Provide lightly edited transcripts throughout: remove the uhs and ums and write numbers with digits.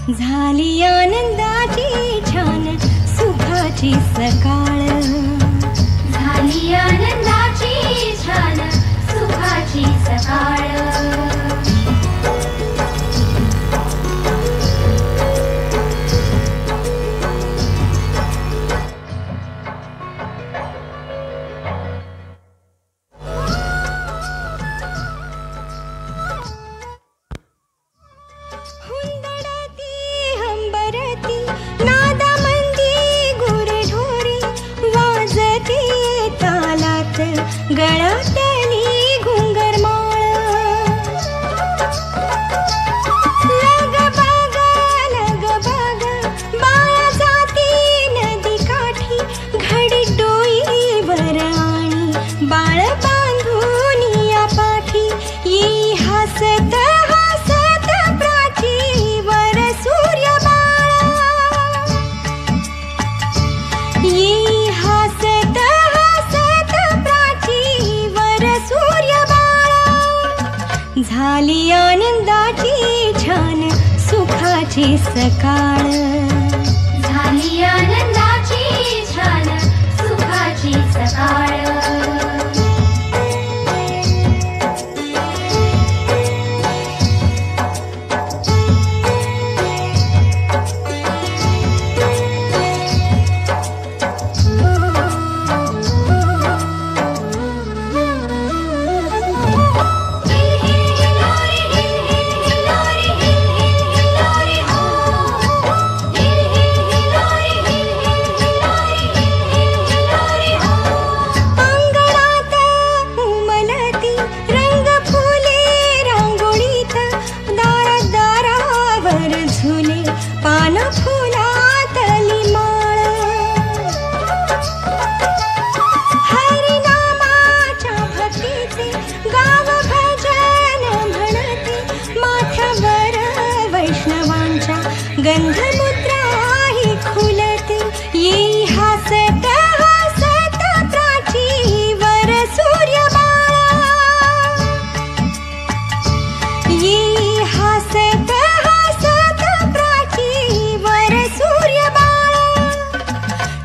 झाली आनंदाची छान सुखाची सकाळ, झाली आनंदाची छान सुखाची सकाळ। गळातली घुंगरमाळ, लग बग बाळा जाती नदी काठी, घडी डोईवर आणि बाळ बांधून या पाठी, येई हसत हसत प्राचीवर सूर्य बाळा, येई हसत सूर्य बाळा। झाली आनंदाची छान सुखाची सकाळ, झाली आनंदाची छान सुखाची सकाळ। गंधमुद्रा ही खुलते, येई हसत हसत प्राचीवर सूर्य बाळा, येई हसत हसत प्राचीवर सूर्य बाळा।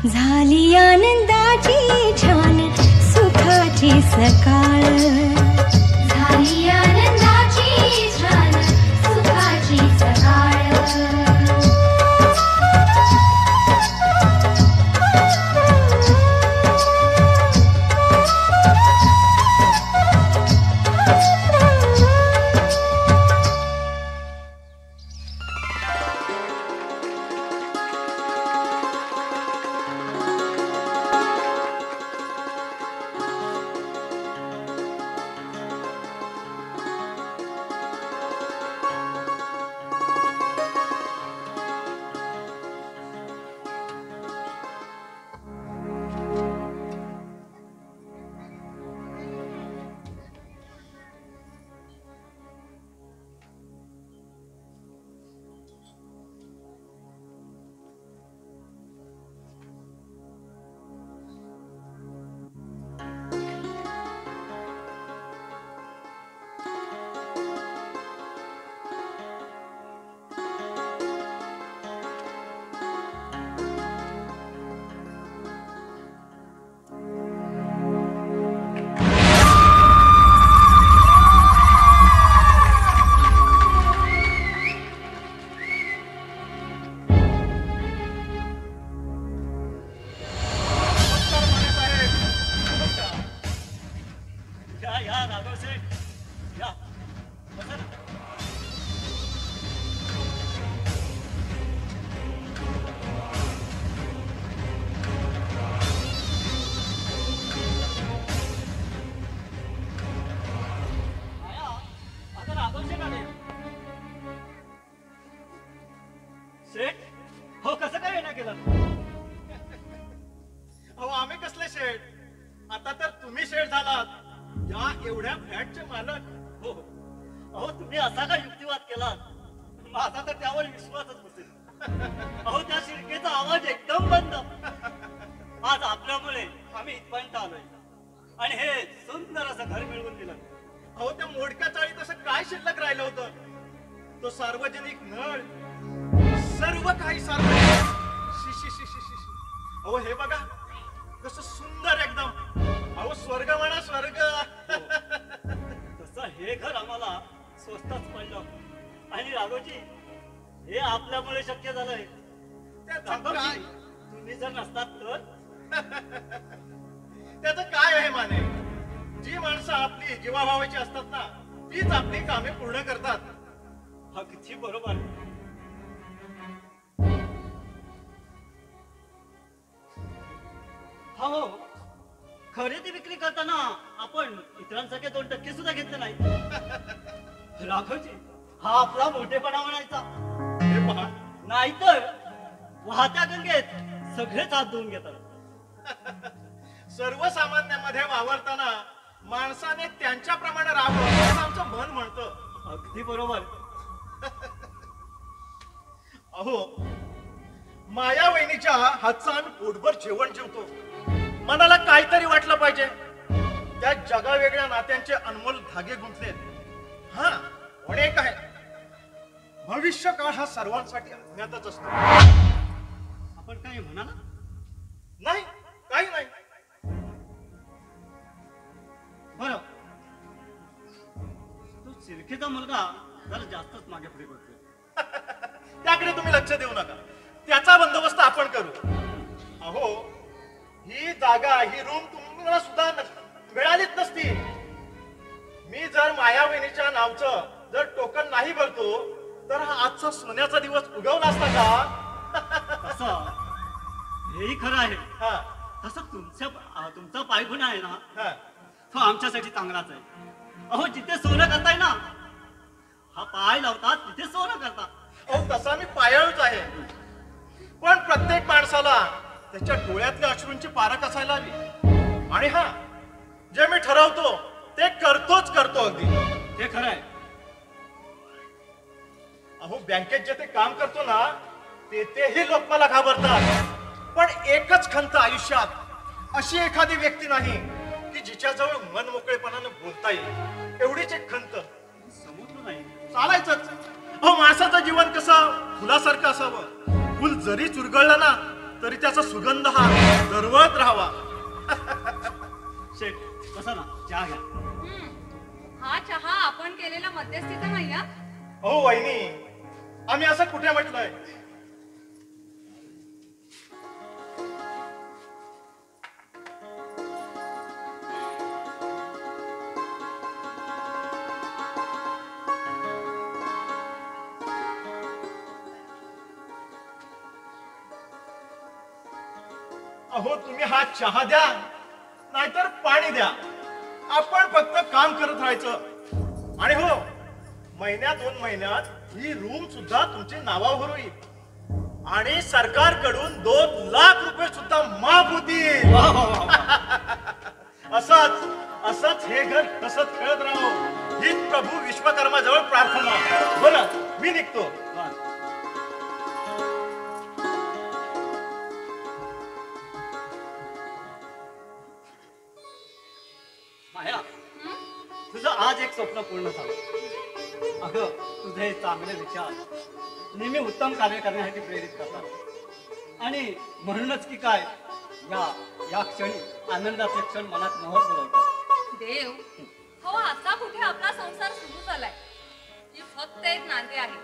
झाली आनंदाची छान सुखाची सकाळ, झाली आनंदाची छान सुखाची सकाळ। शेठ हो कसं काय येणं केलं? अहो आम्ही कसले शेठ? आता तर तुम्ही शेठ झालात, या एवढ्या फ्लॅटचे मालक हो। अहो तुम्ही असा का युक्तिवाद केला, माझा तर त्यावर विश्वासच बसेल। अहो त्या शिरकेचा आवाज एकदम बंद। आज आपल्यामुळे आम्ही इथपर्यंत आलोय आणि हे सुंदर असं घर मिळवून दिलं। अहो त्या मोडक्या चाळीत असं काय शिल्लक राहिलं होतं? तो सार्वजनिक नळ, काही सारखं. शी शी शी शी शी शी. अहो हे बघा कसं सुंदर एकदम. अहो स्वर्ग म्हणा स्वर्ग. तसं हे घर आम्हाला स्वस्तच पडलं. आणि राघवजी हे आपल्यामुळे शक्य झालंय. त्याचं काय तुम्ही जर नसतात तर त्याचं काय आहे माने. जी माणसं आपली जीवाभावाची असतात ना तीच आपली कामे पूर्ण करतात. अगदी बरोबर. हो खरेदी विक्री करताना आपण इतरांसारखे 2% सुद्धा घेतले नाही. राघवजी हा आपला मोठेपणा म्हणायचा. हे पहा नाहीतर वाहत्या गंगेत सगळेच हात धुवून घेतात. सर्वसामान्यांमध्ये वावरताना माणसाने त्यांच्याप्रमाणे राहावं असं आमचं मन म्हणतं. अगदी बरोबर. अहो माया वहिनीच्या हातचं आम्ही पोटभर जेवण जेवतो. मनाला काहीतरी वाटलं पाहिजे. त्या जगावेगळ्या नात्यांचे अनमोल धागे गुंतलेत. हा पण एक आहे भविष्य काळ हा सर्वांसाठी अज्ञातच असतो. आपण काय म्हणा ना. नाही काही नाही. बरं तो सिरखेचा मुलगा जरा जास्तच मागे पुढे करतोय. त्याकडे तुम्ही लक्ष देऊ नका. त्याचा बंदोबस्त आपण करू. अहो ही जागा ही रूम तुम्हाला सुद्धा मिळालीच नसती. मी जर माया वहिनीच्या नावचं जर टोकन नाही भरतो तर हा आजचा सोन्याचा दिवस उगवला असता का. असं हेही खरं आहे. हा तसं तुमचा पायगुणा आहे ना हा तो आमच्यासाठी चांगलाच आहे. अहो जिथे सोनं करताय ना हा पाय लावतात तिथे सोनं करता. अहो तसा मी पायाळूच आहे. पण प्रत्येक माणसाला त्याच्या डोळ्यातल्या अश्रूंची पारख असायला हवी. आणि हा जे मी ठरवतो ते करतो अगदी. हे खरं आहे. अहो बँकेत जे ते काम करतो ना तेही लोक मला घाबरतात. पण एकच खंत आयुष्यात अशी एखादी व्यक्ती नाही की जिच्याजवळ मन मोकळेपणानं बोलता येईल. एवढीच एक खंत. समजलं नाही. चालायचंच. अहो माणसाचं जीवन कसं फुलासारखं असावं. फुल जरी चुरगळलं ना तरी त्याचा सुगंध हा दरवळत राहावा. शेठ बसा ना चहा घ्या. हा चहा आपण केलेला मध्यस्थीचा नाही हा. हो वहिनी आम्ही असं कुठे म्हटलंय. अहो तुम्ही हा चहा द्या नाहीतर पाणी द्या. आपण फक्त काम करत राहायचं. आणि हो महिन्यात 2 महिन्यात ही रूम सुद्धा तुमची नावावर होईल. आणि सरकारकडून 2 लाख रुपये सुद्धा माफ होतील. असंच हे घर हसत खेळत राहो हीच प्रभू विश्वकर्माजवळ प्रार्थना. बोला मी निघतो. माया तुझं आज एक स्वप्न पूर्ण झालं. अगं तुझे चांगले विचार नेहमी उत्तम कार्य करण्यासाठी प्रेरित करतात. आणि म्हणूनच की काय या क्षणी आनंदाचे क्षण मनात नवत बोलवतात. देव हो आता कुठे आपला संसार सुरू झालाय. ही फक्त एक नांदी आहे.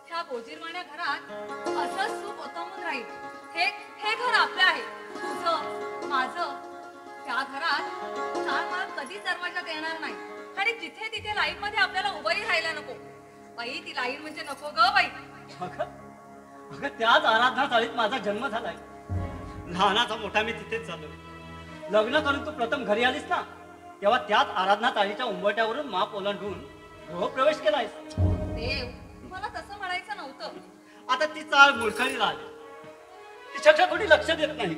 ह्या गोजीरवाण्या घरात असंच सुख ओतंबून राहील. हे घर आपलं आहे. तुझं माझं. त्या घरात 4 माळ कधीच दरवाजात येणार नाही. आणि जिथे तिथे लाईन मध्ये आपल्याला उभंही राहायला नको. बाई ती लाईन म्हणजे नको ग बाई. अगं त्याच आराधना चाळीत माझा जन्म झालाय. लहानाचा मोठा मी तिथेच झालो. लग्न करून तू प्रथम घरी आलीस ना तेव्हा त्याच आराधना चाळीच्या उंबरट्यावरून माप ओलांडून गृहप्रवेश केलायस. देव मला तसं म्हणायचं नव्हतं. आता ती चाळ मुळखळीला आली. तिच्याकडे कोणी लक्ष देत नाही.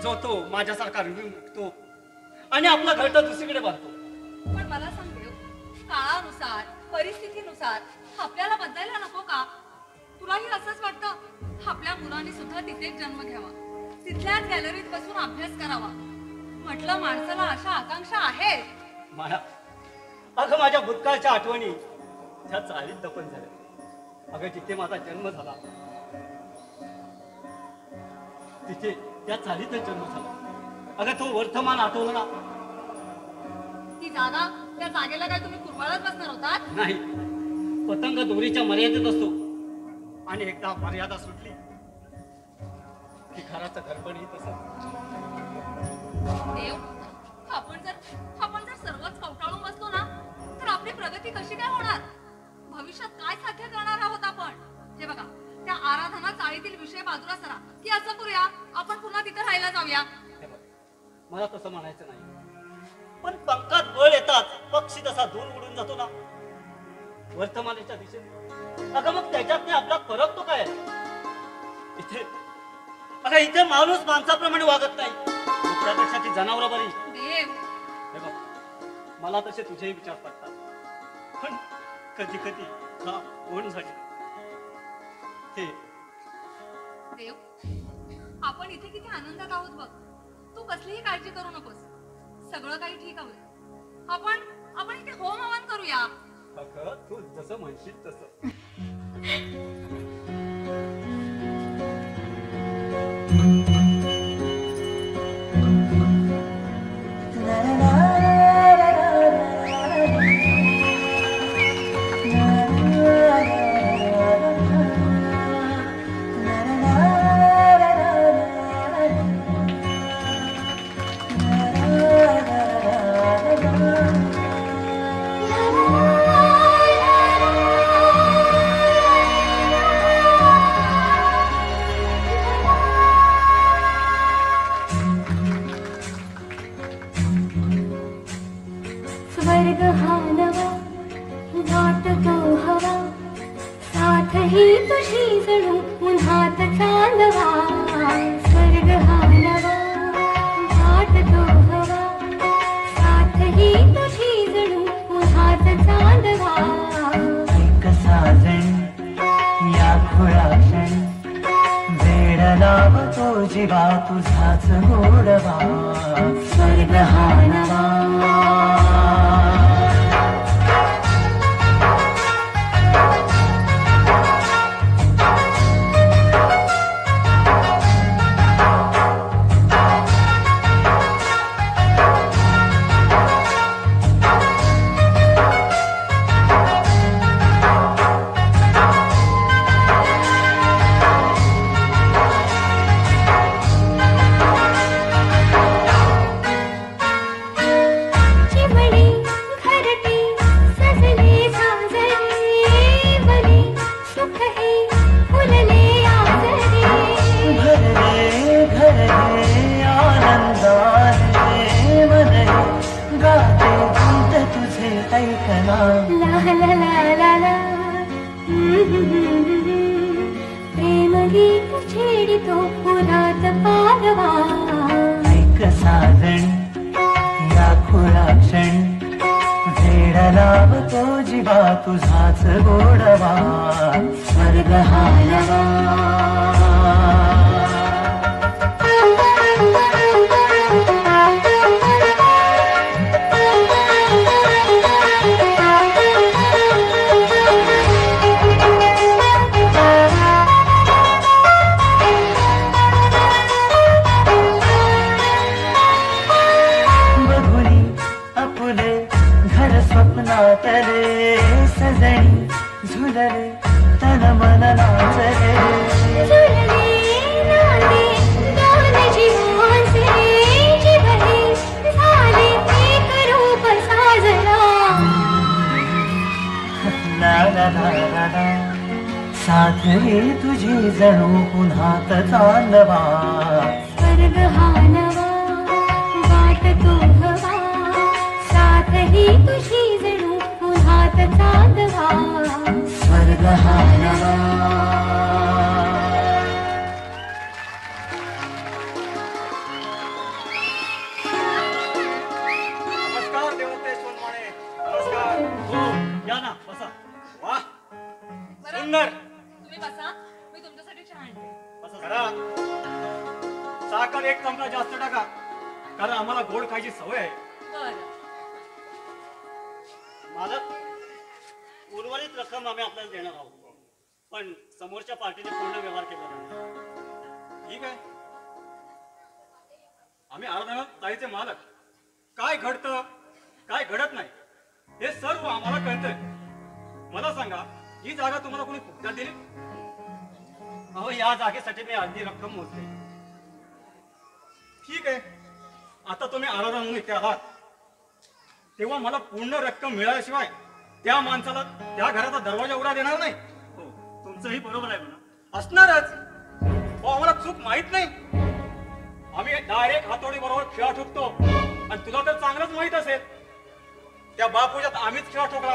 जो तो माझ्यासारखा रिव्ह्यू मुकतो आणि आपलं घरट दुसरीकडे बांधतो. पण मला सांग देव काळानुसार परिस्थितीनुसार आपल्याला बदलायला नको का. तुलाही असंच वाटतं आपल्या मुलांनी सुद्धा तिथेच जन्म घ्यावा. तिथल्याच गॅलरीत बसून अभ्यास करावा. म्हटलं माणसाला अशा आकांक्षा आहेत. माया अगं माझ्या भूतकाळच्या आठवणी त्या चाळीत दफन झाल्या. अगं जिथे माझा जन्म झाला तिथे त्या चालीचा जन्म झाला. अगं तो वर्तमान आठवलं ना? ती जागा, त्या जागेला काय तुम्ही कुरवाळत बसणार होतात? नाही, पतंग दोरीच्या मर्यादेत असतो आणि एकदा मर्यादा सुटली की घराचं घरपणही तसं. देव, आपण जर सर्वच कवटाळून बसलो ना तर आपली प्रगती कशी काय होणार? भविष्यात काय साध्य करणार आहोत आपण? हे बघा, त्या आराधना चाळीतील विषय बाजूला सरा की असं करूया, आपण पुन्हा तिथे राहायला जाऊया. हे बघ, मला तसं म्हणायचं नाही, पण पंखात बळ येतात पक्षी तसा दूर उडून जातो ना वर्तमानाच्या दिशेने. अगं मग त्याच्यात आपला फरक तो काय आहे? इथे माणूस माणसाप्रमाणे वागत नाही, मग त्यापेक्षा ती जनावर बरी. देव, हे बघ, मला तसे तुझेही विचार पडतात, पण कधी कधी हा कोण झाली हे. देव, आपण इथे किती आनंदात आहोत बघ. तू कसलीही काळजी करू नकोस, सगळं काही ठीक होईल. आपण इथे होम हवन करूया. अगं तू जसं म्हणशील तसं. स्वर्ग हा नवा वाटतो हवा, साथ ही तुझी जणू उन्हात चांदवा. स्वर्ग हा नवा वाटतो हवा, साथ ही तुझी जणू उन्हात चांदवा. एक साजण या खुळाक्षण वेड लावतो जीवा तुझाच गोडवा. स्वर्ग हा नवा. प्रेम गीत छेडितो पुरात पारवा. ऐक साजण या खुळाक्षण वेड लावतो जीवा तुझाच गोडवा. स्वर्ग हा नवा. स्वप्नातले सजणी झुलले तन मन नाचले. झुलले नांदे दोन जीवांचे, जीवने झाले एक रूप साजना. ला ला ला ला ला. साथ ही तुझी जणू पुन्हात चांदवा. स्वर्ग हा नवा वाटतो हवा, साथ ही तुझी जणू पुन्हात चांदवा. स्वर्ग हा नवा. नमस्कार देवते सोनमाणे, नमस्कार. हो, या ना बसा. वा, बरं, सुंदर. तुम्ही बसा, मी तुमच्यासाठी चहा आणते. असं करा, साखर एक चमचा जास्त टाका, कारण आम्हाला गोड खायची सवय आहे. बरं, मालक, उर्वरित रक्कम आम्ही आपल्याला देणार आहोत, पण समोरच्या पार्टीने पूर्ण व्यवहार केला नाही. ठीक आहे, आम्ही आराधना ताईचे मालक. काय घडतं काय घडत नाही हे सर्व आम्हाला कळतंय. मला सांगा, ही जागा तुम्हाला कोणी फुकटात दिली? अहो, या जागेसाठी मी अर्धी रक्कम मोजली. ठीक आहे, आता तुम्ही आराधना म्हणून इथे आहात, तेव्हा मला पूर्ण रक्कम मिळाल्याशिवाय त्या माणसाला त्या घराचा दरवाजा उघडा देणार नाही. हो, तुमचंही बरोबर आहे म्हणा. असणारच. हो, आम्हाला चूक माहित नाही. आम्ही डायरेक्ट हातोडी बरोबर खेळा ठोकतो. आणि तुला तर चांगलंच माहित असेल, त्या बापूजात आम्हीच खेळा ठोकला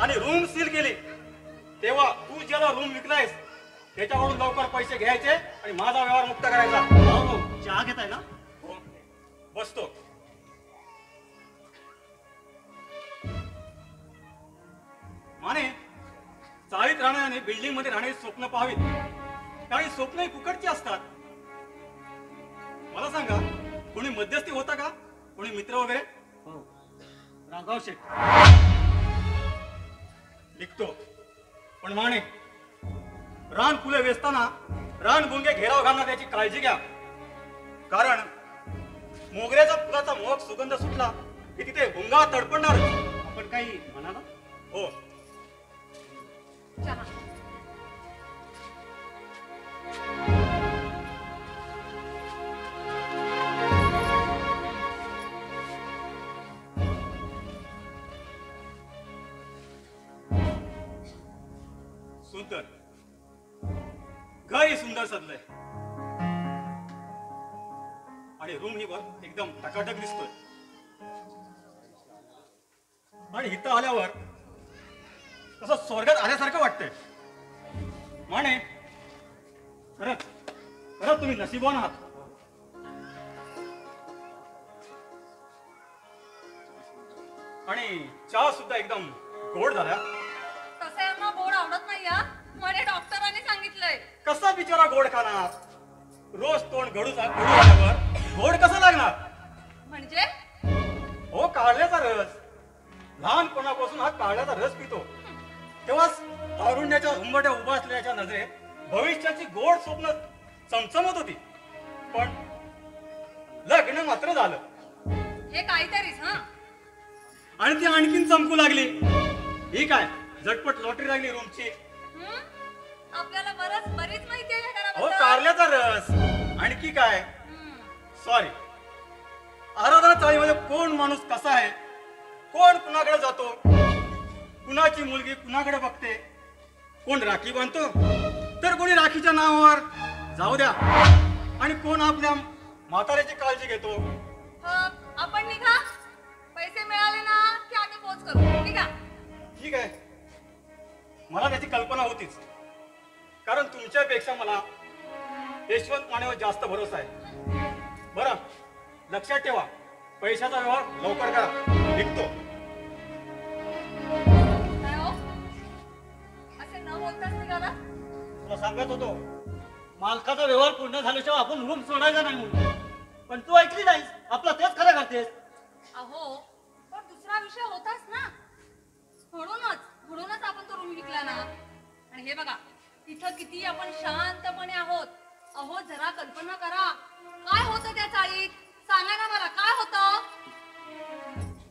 आणि रूम सील केली. तेव्हा तू ज्याला रूम विकलायस त्याच्याकडून लवकर पैसे घ्यायचे आणि माझा व्यवहार मुक्त करायचा. हो हो, चहा घेत आहे ना? हो, बसतो. माने, चाळीत राहण्याने बिल्डिंग मध्ये राहण्याची स्वप्न पाहावीत. काही स्वप्नही फुकटची असतात. मला सांगा, कोणी मध्यस्थी होता का? कोणी मित्र वगैरे? हो, राघव शेठ. लिखतो. पण माने, रान फुले वेचताना रान गुंगे घेराव घालणार याची काळजी घ्या. कारण मोगऱ्याचा फुलाचा मोहक सुगंध सुटला की तिथे गुंगा तडपडणार. आपण काही म्हणाला? हो, चहा. सुंदर घरही सुंदर सजलंय आणि रूम ही बघ एकदम टकाटक दिसतोय. आणि इथं आल्यावर तसं स्वर्गात आल्यासारखं वाटतंय. माने, खरंच खरंच तुम्ही नशीबवान आहात. आणि चहा सुद्धा एकदम गोड झाला. तसं यांना गोड आवडत नाही हा. म्हणे डॉक्टरांनी सांगितलंय. कसा बिचारा गोड खाणार? रोज तोंड घडू आल्यावर गोड कसं लागणार? म्हणजे हो, काढल्याचा रस. लहानपणापासून हा काढल्याचा रस पितो. तेव्हाच तारुण्याच्या उंबट्या उभा असलेल्या नजरेत भविष्याची गोड स्वप्न चमचमत होती. पण लग्न मात्र झालं हे काहीतरीच हा. आणि ती आणखीन चमकू लागली. ही काय झटपट लॉटरी लागली रूमची. हं? आपल्याला बरीच माहिती आहे या अहो, घराबद्दल. कारल्याचा रस. आणखी काय? हं. सॉरी, आराधना चाळीमध्ये कोण माणूस कसा आहे, कोण कुणाकडे जातो, कुणाची मुलगी कुणाकडे बघते, कोण राखी बांधतो तर कोणी राखीच्या नावावर जाऊ द्या, आणि कोण आपल्या म्हाताऱ्याची काळजी घेतो. आपण निघा. पैसे मिळाले ना की आम्ही पोच करू. निघा. ठीक आहे, मला त्याची कल्पना होतीच. कारण तुमच्यापेक्षा मला यशवंत मानेवर जास्त भरोसा आहे. बरं, लक्षात ठेवा, पैशाचा व्यवहार लवकर करा. निघतो. काय हो? असे न बोलताच निघाला? तुला सांगत होतो, मालकाचा व्यवहार पूर्ण झाल्याशिवाय आपण रूम सोडायचा नाही म्हणून. पण तू ऐकली नाहीस. आपला तेच खरं करतेस. अहो, पण दुसरा विषय होताच ना. म्हणूनच आपण तो रूम विकला ना. आणि हे बघा, तिथं किती आपण शांतपणे आहोत. अहो, जरा कल्पना करा, काय होतं त्या चाळीत? सांगा ना मला, काय होतं?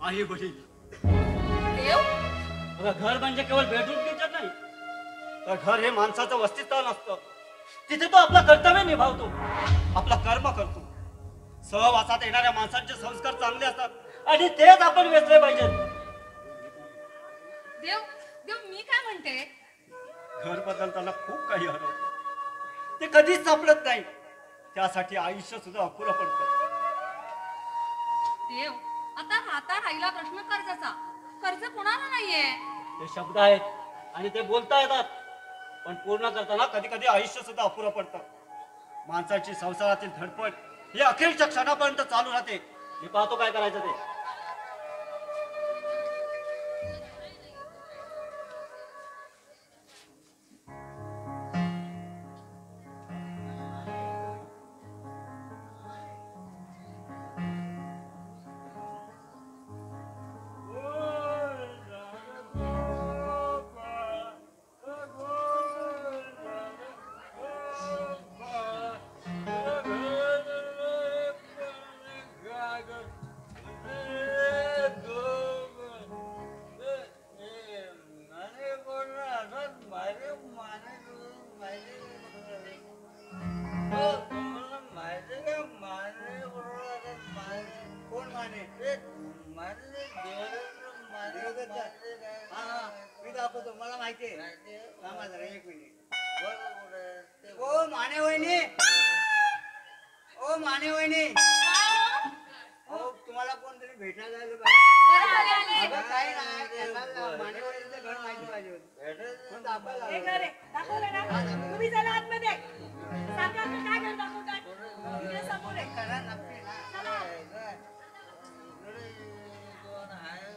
आई वडील. देव, बघा, घर म्हणजे केवळ बेडरूम टीचर नाही, तर घर हे माणसाचं वस्तीस्थळ नसतं. तिथे तो आपलं कर्तव्य निभावतो, आपला कर्म करतो. सहवासात येणाऱ्या माणसांचे संस्कार चांगले असतात आणि तेच आपण वेचले पाहिजेत. देव, मी काय म्हणते? घर बदलताना खूप काही हरवतं. ते कधीच सापडत नाही. त्यासाठी आयुष्य सुद्धा अपुरं पडतं. देव, आता राहिला प्रश्न कर्जाचा. कर्ज कोणाला नाहीये. ते शब्द आहेत आणि ते बोलता येतात, पण पूर्ण करताना कधी कधी आयुष्य सुद्धा अपुरं पडतं. माणसाची संसारातील धडपड ही अखेरच्या क्षणापर्यंत चालू राहते. मी पाहतो काय करायचं ते. तुम्हाला माहिती का माने कोण माने हा मी दाखवतो मला माहितीये थांबा जरा एक मिनिट ओ माने वहिनी ओ माने वहिनी हो तुम्हाला कोणतरी भेटायला आलं पाहिजे अगं काय नाही त्यांना माने वहिनीचं घर माहिती पाहिजे होतं पण दाखवायला हे आलो. घर आहे. दाखवलं ना? तुम्ही चला आतमध्ये. सांगा आता काय घर दाखवताय? इकडे समोर आहे. खरा नक्की ना. चला. कोण आहे?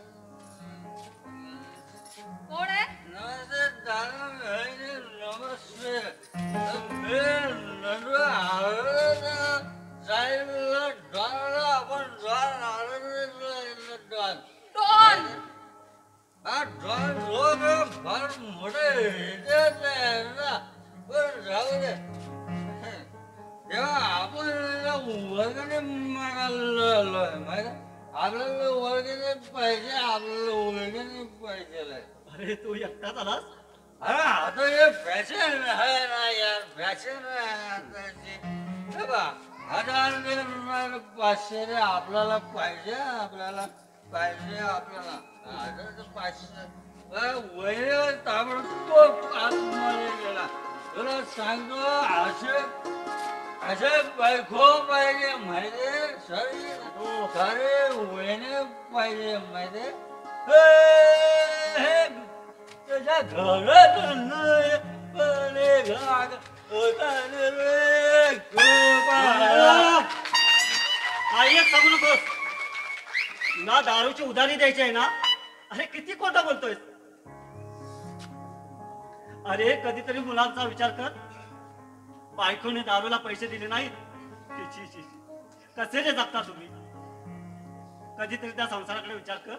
कोण? आपण वर्गणी मागायला आपल्याला वर्गणी पाहिजे आपल्याला वर्गणी पाहिजे अरे तू एकटाच आलास अरे आता हे फॅशन आहे ना यार फॅशन आहे आताची हे बघ 1000 500 रे आपल्याला पाहिजे आपल्याला 500 वहिनीवर ताबडतोब आतमध्ये गेला तुला सांगतो असे बायको पाहिजे माहिती सारे वहिनी पाहिजे माहिती तुझ्या घरात काही एक सांगू नकोस ना दारूची उधारी द्यायची आहे ना अरे किती खोटं बोलतोय अरे कधीतरी मुलांचा विचार कर बायकोने दारूला पैसे दिले नाहीत छी, छी, छी. कसे रे जगता तुम्ही कधीतरी त्या संसाराकडे विचार कर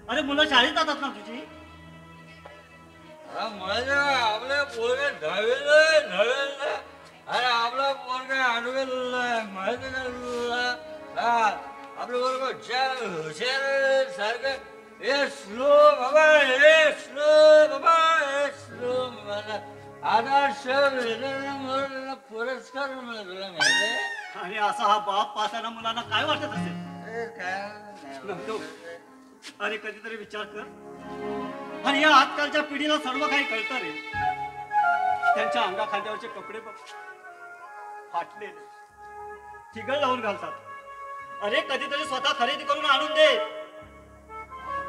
अरे मुलं शाळेत जातात ना तुझी माझ्या आपल्या पोरगा दहावीला अरे आपला पोरगा आठवीला माहिती का आपलं पोरगा हुशार सारखं हे स्लो बाबा हे स्लो मला आता पुरस्कार मिळाला माहिती आणि असा हा बाप पाहताना मुलांना काय वाटत असेल काय अरे कधीतरी विचार कर आणि या आजकालच्या पिढीला सर्व काही कळतं रे त्यांच्या अंगा खांद्यावरचे कपडे बघ फाटलेले ठिगळ लावून घालतात अरे कधीतरी स्वतः खरेदी करून आणून दे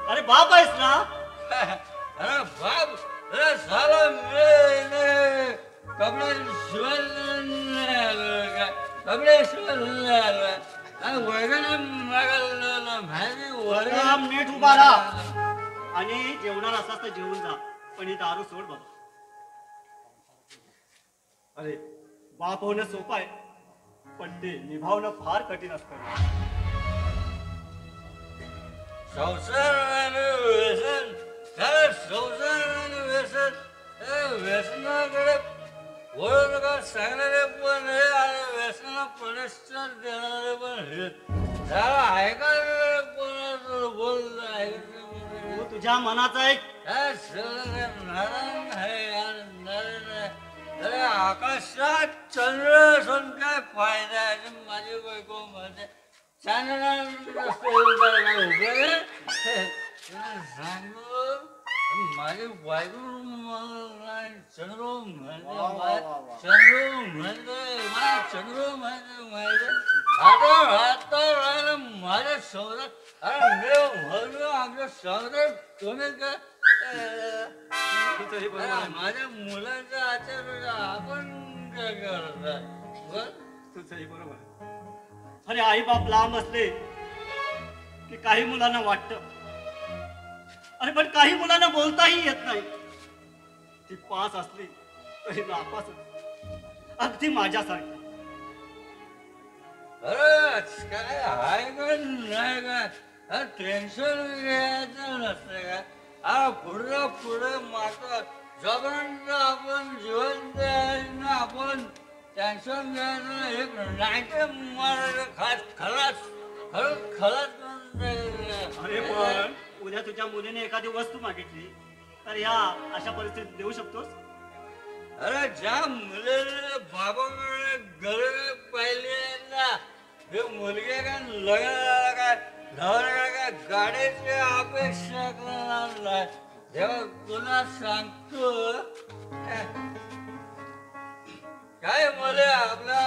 अरे बाप आहेस ना अरे बाप अरे साला मिळेल कपडे शिवायला वर्गाने मागायला माहिती वर्गा नीट उभा राहा आणि जेवणार असाच तर जेवून जा पण ही दारू सोड बाबा अरे बाप होणं सोपं आहे पण ते निभावणं फार कठीण असतं संसार आणि व्यसन संसार आणि व्यसनाकडे वळू नका सांगणारे पण हे आणि व्यसनाला पुरस्कार देणारे पण हे त्याला ऐकायला कोणाचं बोललं ऐकायचं तू तुझ्या मनाचा एक नारायण आहे यार नारायण आहे अरे आकाशात चंद्र असून काय फायदा आहे माझी बायको म्हणते चांदणा सांगतो माझी बायको चंद्र चंद्र म्हणते आता राहिलं माझ्या शहरात अरे आमच्या शहरात तुम्ही काय माझ्या मुलांचा आचार आपण काय करता तुझंही बरोबर अरे आई बाप लांब असले की काही मुलांना वाटतं अरे पण काही मुलांना बोलताही येत नाही ती पास असली तरी नापास अगदी माझ्यासारखी अरे काय आहे का नाही का टेन्शन घ्यायचं नसतं का पुढे मारतात जोपर्यंत आपण जिवंत आहे ना आपण टेन्शन घ्यायचं एक नाट्य मारायचं खलास करून अरे पण उद्या तुझ्या मुलीने एखादी वस्तू मागितली तर या अशा परिस्थितीत देऊ शकतोस अरे ज्या मुलीने बाबाकडे हे मुलगी काय लग्नाला काय नवऱ्याला काय गाडीची अपेक्षा करणार नाही. जेव्हा तुला सांगतो काय मुले आपल्या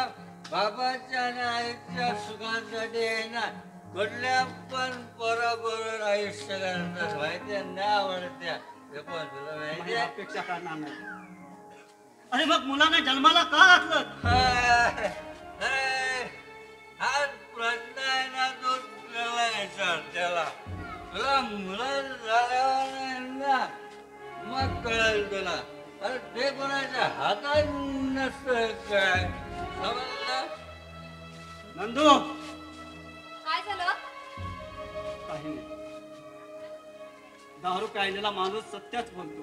बाबाच्या आणि आईच्या सुखासाठी आहे ना कुठल्या पण बरोबर आयुष्य करतात माहिती नाही आवडत्या हे पण तुला माहिती आहे अपेक्षा करणार नाही. अरे मग मुलाने जन्माला का घातलं? हा प्रश्न आहे ना तो त्याला विचार त्याला तुला मुलं झाल्यावर ना मग कळेल तुला. अरे ते कोणाच्या हातात नसतं काय समजलं. नंदू काय झालं? काही नाही. दारू प्यायलेला माणूस सत्याच बोलतो.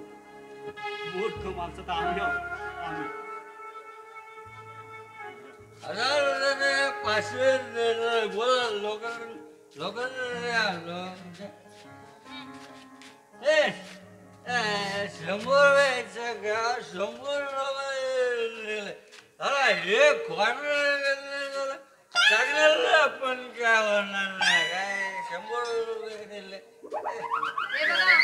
मूर्ख माणसं तर आम्ही आहोत. आम्ही 1000 500 बोला लोक शंभर व्हायचं का 100 रुपये. अरे हे क्वार्टर चांगलं पण काय होणार नाही काय 100 रुपये दिले. हे बघा,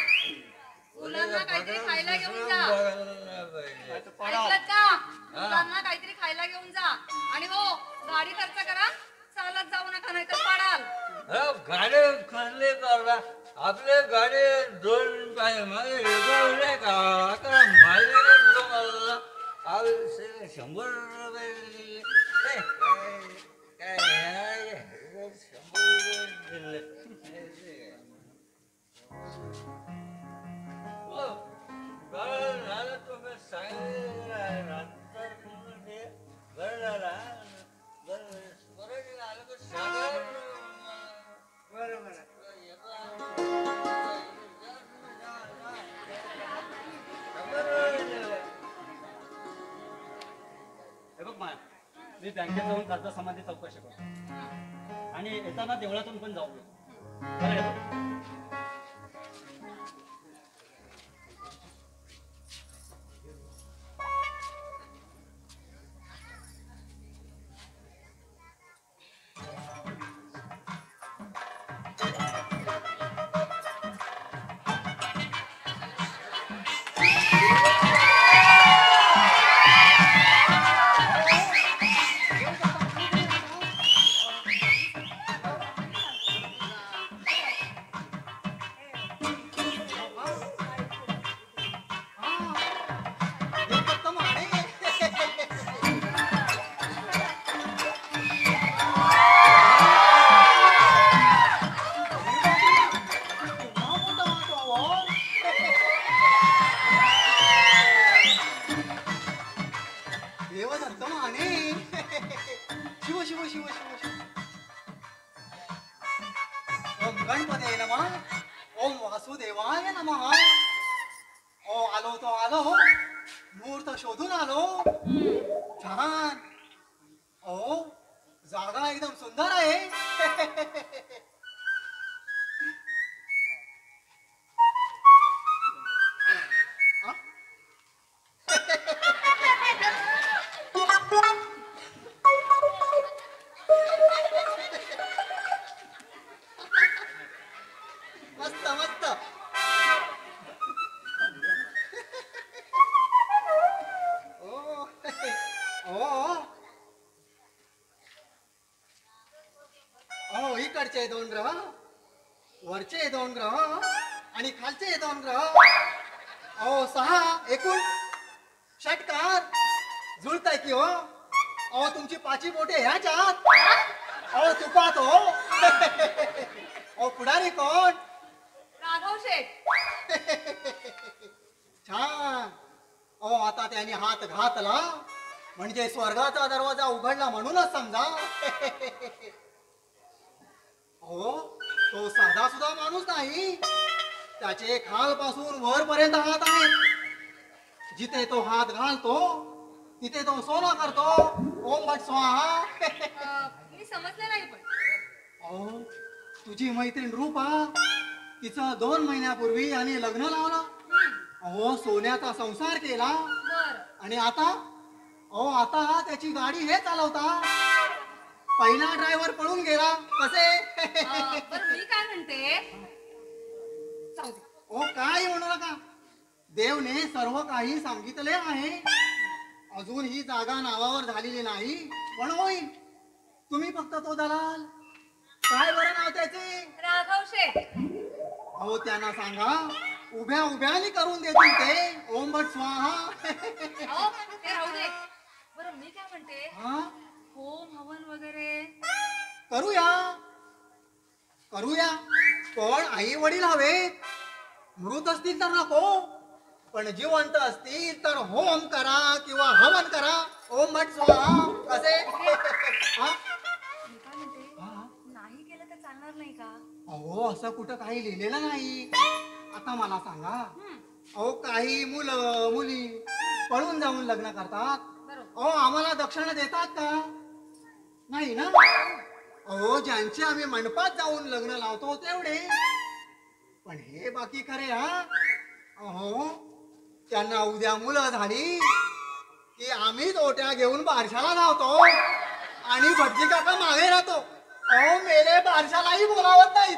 मुलांना काहीतरी खायला घेऊन जा. ऐकलत का? मुलांना काहीतरी खायला घेऊन जा. आणि हो, गाडी खर्च करा. चालत जाऊ नका नाही तर पडाल. गाडी खरली करा आपले गाडी 2 पाय मध्ये का मला 100 रुपये दिले. काय 100 रुपये दिले. झालं तुम्ही सांगितलं नंतर बरं झाला परत आलं तर सांगा. बरं हे बघ माया, मी बँकेत जाऊन कर्ज संबंधी चौकशी करतो आणि येताना देवळातून पण जाऊ. बरं हे बघ. गणपते नमः. ओम वासुदेवाय नमः. ओ आलो तो आलो मुहूर्त शोधून आलो. छान. ओ जागा एकदम सुंदर आहे. मस्त मस्त. इकडचे 2 ग्रह, वरचे 2 ग्रह आणि खालचे 2 ग्रह. 6 एकूण षटकार जुळताय की हो. तुमची 5 बोटे ह्याच्यात. तुपात हो. पुढारी कोण? राघव शेठ. छान. आता त्याने हात घातला म्हणजे स्वर्गाचा दरवाजा उघडला म्हणूनच समजा. तो साधा सुद्धा माणूस नाही. त्याचे खालपासून वरपर्यंत हात आहेत. जिथे तो हात घालतो तिथे तो सोना करतो. ओम भट स्वाहा. मी समजले नाही पण. तुझी मैत्रीण रूपा, तिचं 2 महिन्यापूर्वी आणि लग्न लावलं. सोन्याचा संसार केला. बर. आणि आता त्याची गाडी हे चालवता. पहिला ड्रायव्हर पळून गेला कसे बरं मी काय म्हणते, जाऊ दे. ओ काय म्हणू नका, देवने सर्व काही सांगितले आहे. अजून ही जागा नावावर झालेली नाही, पण होईल. तुम्ही फक्त तो दलाल, काय बरं नाव त्याचे? राघव शेठ. अहो त्यांना सांगा उभ्या उभ्यानी करून देतील ते. ओम भट स्वाहा. अहो ते राहू दे. बरं मी काय म्हणते, हा होम हवन वगैरे करूया करूया, पण आई वडील हवेत. मृत असतील तर नको, पण जिवंत असतील तर होम करा किंवा हवन करा. ओम भट स्वाहा असे. हा? मी काय म्हणते, हा? नाही केलं तर चालणार नाही का? अहो असं कुठं काही लिहिलेलं नाही. आता मला सांगा, अहो काही मुलं मुली पळून जाऊन लग्न करतात. बरोबर. अहो आम्हाला दक्षिणा देतात का? नाही ना. अहो ज्यांचे आम्ही मंडपात जाऊन लग्न लावतो तेवढे, पण हे बाकी खरे. हा अहो त्यांना उद्या मुलं झाली की आम्हीच ओट्या घेऊन बारशाला धावतो आणि भटजी काका मागे राहतो. अहो मेले बारशालाही बोलावत नाहीत.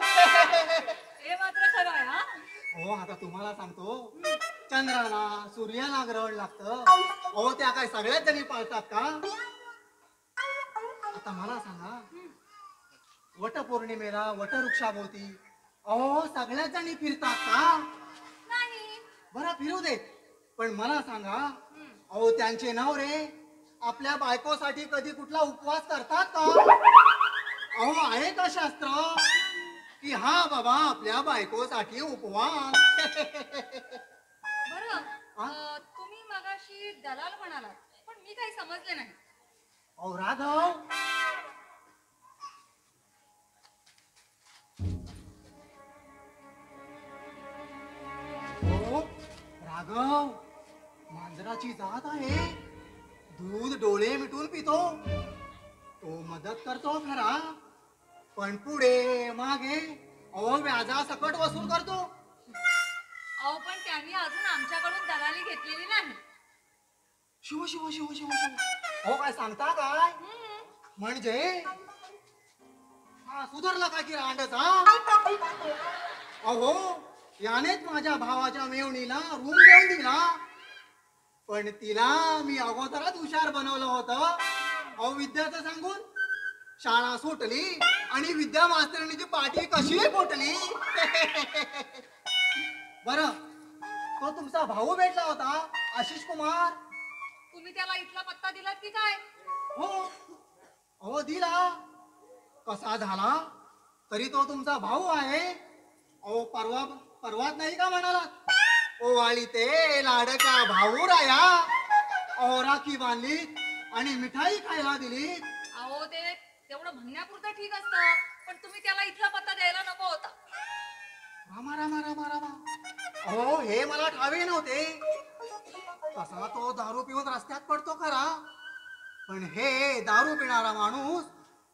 हे मात्र खरं आहे. हा हो आता तुम्हाला सांगतो, चंद्राला सूर्याला ग्रहण लागतं. अहो त्या काय सगळ्याच जणी पाळतात का? आता मला सांगा, वटपौर्णिमेला वटवृक्षाभोवती अहो सगळ्याच जणी फिरतात का? नाही. बरं फिरू देत, पण मला सांगा, अहो त्यांचे नवरे आपल्या बायकोसाठी कधी कुठला उपवास करतात का? अहो आहे का शास्त्र की हा बाबा आपल्या बायकोसाठी उपवास? बरं तुम्ही मगाशी दलाल म्हणालात, पण मी काही समजले नाही. अहो राघव, हो राघव, मांजराची जात आहे. दूध डोळे मिटून पितो. तो मदत करतो खरा, पण पुढे मागे अहो व्याजा सकट वसूल करतो. अहो पण त्यांनी अजून आमच्याकडून दलाली घेतलेली नाही. शिव शिव शिव शिव शिव. अहो काय सांगता काय? म्हणजे हा सुधारला का की रांडचा? अहो यानेच माझ्या भावाच्या मेवणीला रूम देऊन दिला, पण तिला मी अगोदरच हुशार बनवलं होतं. अहो विद्याचं सांगून शाळा सुटली आणि विद्या मास्तरणीची पाठी कशी फुटली. बर तो तुमचा भाऊ भेटला होता आशिष कुमार. तुम्ही त्याला इथला पत्ता दिलात की काय? हो हो दिला. कसा झाला तरी तो तुमचा भाऊ आहे. अहो परवात नाही का म्हणाला, ओवाळी ते लाडका भाऊ राया. अहो राखी बांधली आणि मिठाई खायला दिली. अहो ते तेवढं म्हणण्यापुरतं ठीक असतं, पण तुम्ही त्याला इथला पत्ता द्यायला नको होता. रामा रामा रामा रामा. अहो हे मला ठावे नव्हते. तसा तो दारू पिऊन रस्त्यात पडतो खरा, पण हे दारू पिणारा माणूस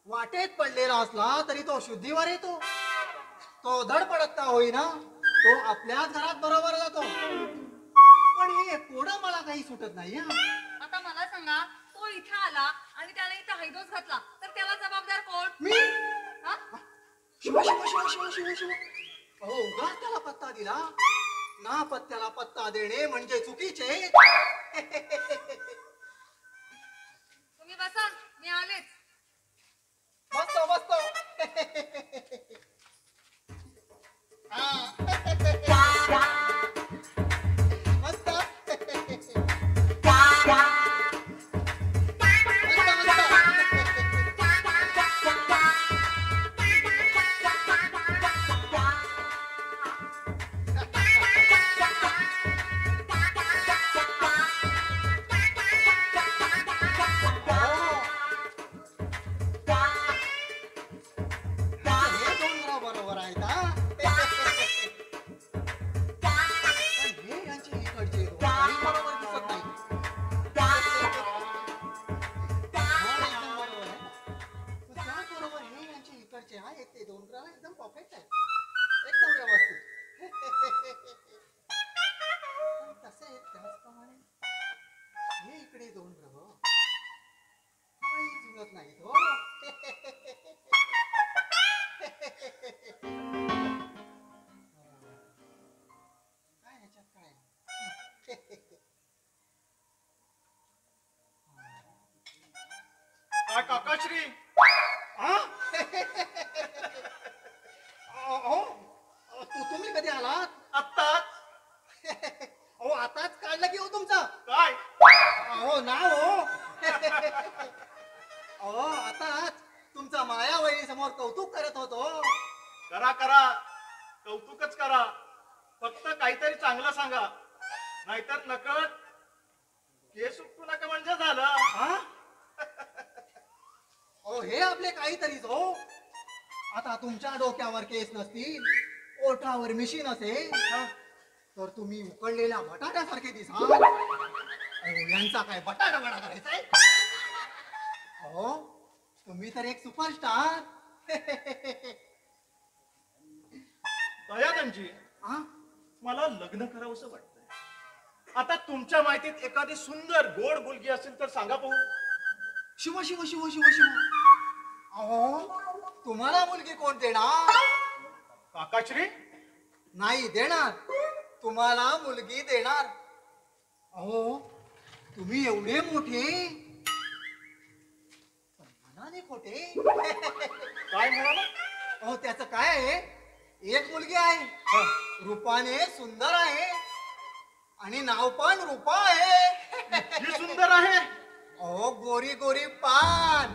वाटेत पडलेला असला तरी तो शुद्धीवर येतो. तो धड पडत का होईना, तो आपल्याच घरात बरोबर जातो. पण हे कोडं मला काही सुटत नाही. आता मला सांगा, तो इथे आला आणि त्याने इथं हैदोस घातला तर त्याला जबाबदार कोण? मी हा? शिव शिव शिव शिव शिव शिव. अहो उगाच त्याला पत्ता दिला ना. पत्त्याला पत्ता देणे म्हणजे चुकीचे. तुम्ही बसा, मी आलेच. मस्त मस्त. मस्त. काकाश्री हा? अहो, तुम्ही कधी आलात? आत्ताच अहो आताच काढलं की हो तुमचं. काय अहो ना हो. अहो आताच तुमचा मायावळी समोर कौतुक करत होतो. करा करा कौतुकच करा, फक्त काहीतरी चांगलं सांगा, नाहीतर नकळत केस उपटू नका म्हणजे झालं. हा? अहो हे आपले काहीतरीच हो. आता तुमच्या डोक्यावर केस नसतील, ओठावर मिशीन असेल, तर तुम्ही उकडलेल्या बटाट्यासारखे दिसाल. अहो यांचा काय बटाटा वडा करायचा? अहो तुम्ही तर एक सुपरस्टार. दयानंदजी, हा? मला लग्न करावंसं वाटतंय. आता तुमच्या माहितीत एखादी सुंदर गोड मुलगी असेल तर सांगा पाहू. शिव शिव शिव शिव शिव. अहो तुम्हाला मुलगी कोण देणार? काकाश्री नाही देणार. तुम्हाला मुलगी देणार. अहो तुम्ही एवढे मोठे पण मनाने खोटे. काय म्हणाला? अहो त्याचं काय आहे, एक मुलगी आहे, रूपाने सुंदर आहे आणि नाव पण रूपा आहे. ही सुंदर आहे. अहो गोरी गोरी पान.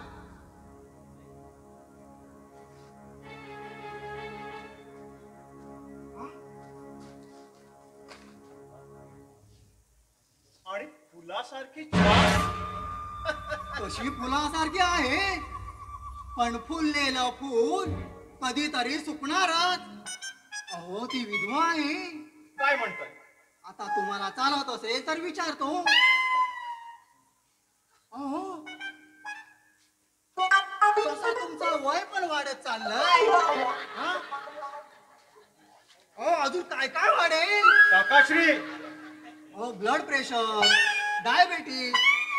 आणि फुलासारखी छान. तशी फुलासारखी आहे, पण फुललेलं फूल कधीतरी सुकणारच. अहो ती विधवा आहे. काय म्हणताय? आता तुम्हाला चालत असेल तर विचारतो. अहो तसं तुमचं वय पण वाढत चाललंय. हा? अहो अजून काय काय वाढेल? काकाश्री अहो ब्लड प्रेशर, डायबेटीज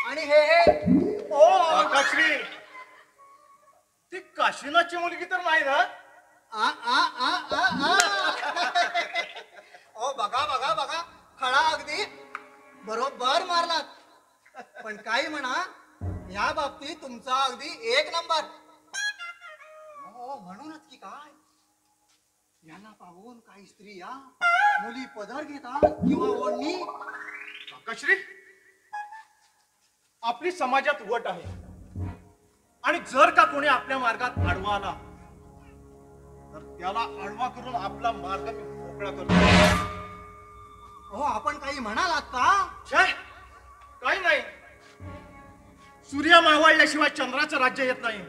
आणि हे काकाश्री, ती काशीनाथची मुलगी तर नाही ना? आ आ आ आ आ. ओ बघा बघा बघा, खळा अगदी बरोबर मारलात. पण काही म्हणा, या बाबतीत तुमचा अगदी एक नंबर. हो म्हणूनच की काय, यांना पाहून काही स्त्रिया मुली पदर घेतात किंवा ओढणी. काकाश्री, आपली समाजात वट आहे, आणि जर का कोणी आपल्या मार्गात आडवा आला तर त्याला आडवा करून आपला मार्ग मी मोकळा करतो. हो आपण काही म्हणालात का? छे, काही नाही. सूर्य मावळल्याशिवाय चंद्राचं राज्य येत नाही,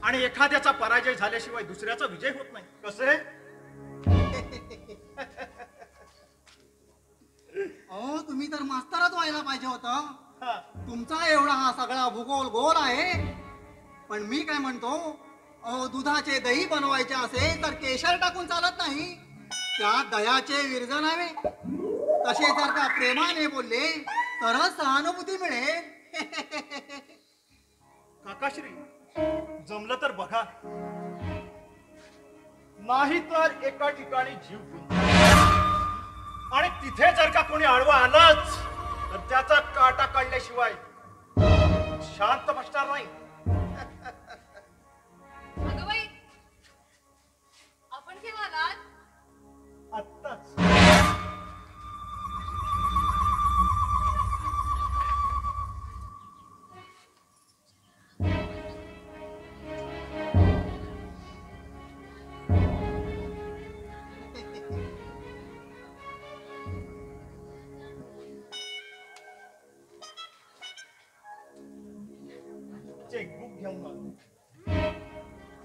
आणि एखाद्याचा पराजय झाल्याशिवाय दुसऱ्याचा विजय होत नाही. कसे? अहो तुम्ही तर मास्तरच व्हायला पाहिजे होतं. हा. तुमचा एवढा हा सगळा भूगोल गोल आहे. पण मी काय म्हणतो, अहो दुधाचे दही बनवायचे असेल तर केशर टाकून चालत नाही, त्यात दह्याचे विरजणावे. तसे जर का प्रेमाने बोलले तरच सहानुभूती मिळेल. काकाश्री, जमलं तर बघा, नाही तर एका ठिकाणी जीव गुंतला, आणि तिथे जर का कोणी आडवा आलाच तर त्याचा काटा काढल्याशिवाय शांत बसणार नाही. अगं बाई, आपण केव्हा आलात? आत्ताच. चेकबुक घेऊन आलो.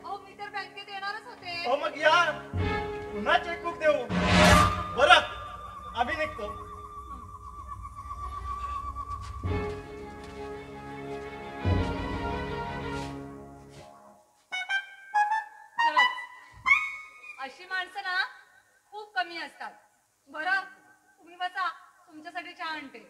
अहो मी तर बँकेत येणारच होते. हो मग या, पुन्हा चेकबुक देऊ. बरं, आम्ही निघतो. खरंच, अशी माणसं ना खूप कमी असतात. बरं तुम्ही बसा, तुमच्यासाठी चहा आणते.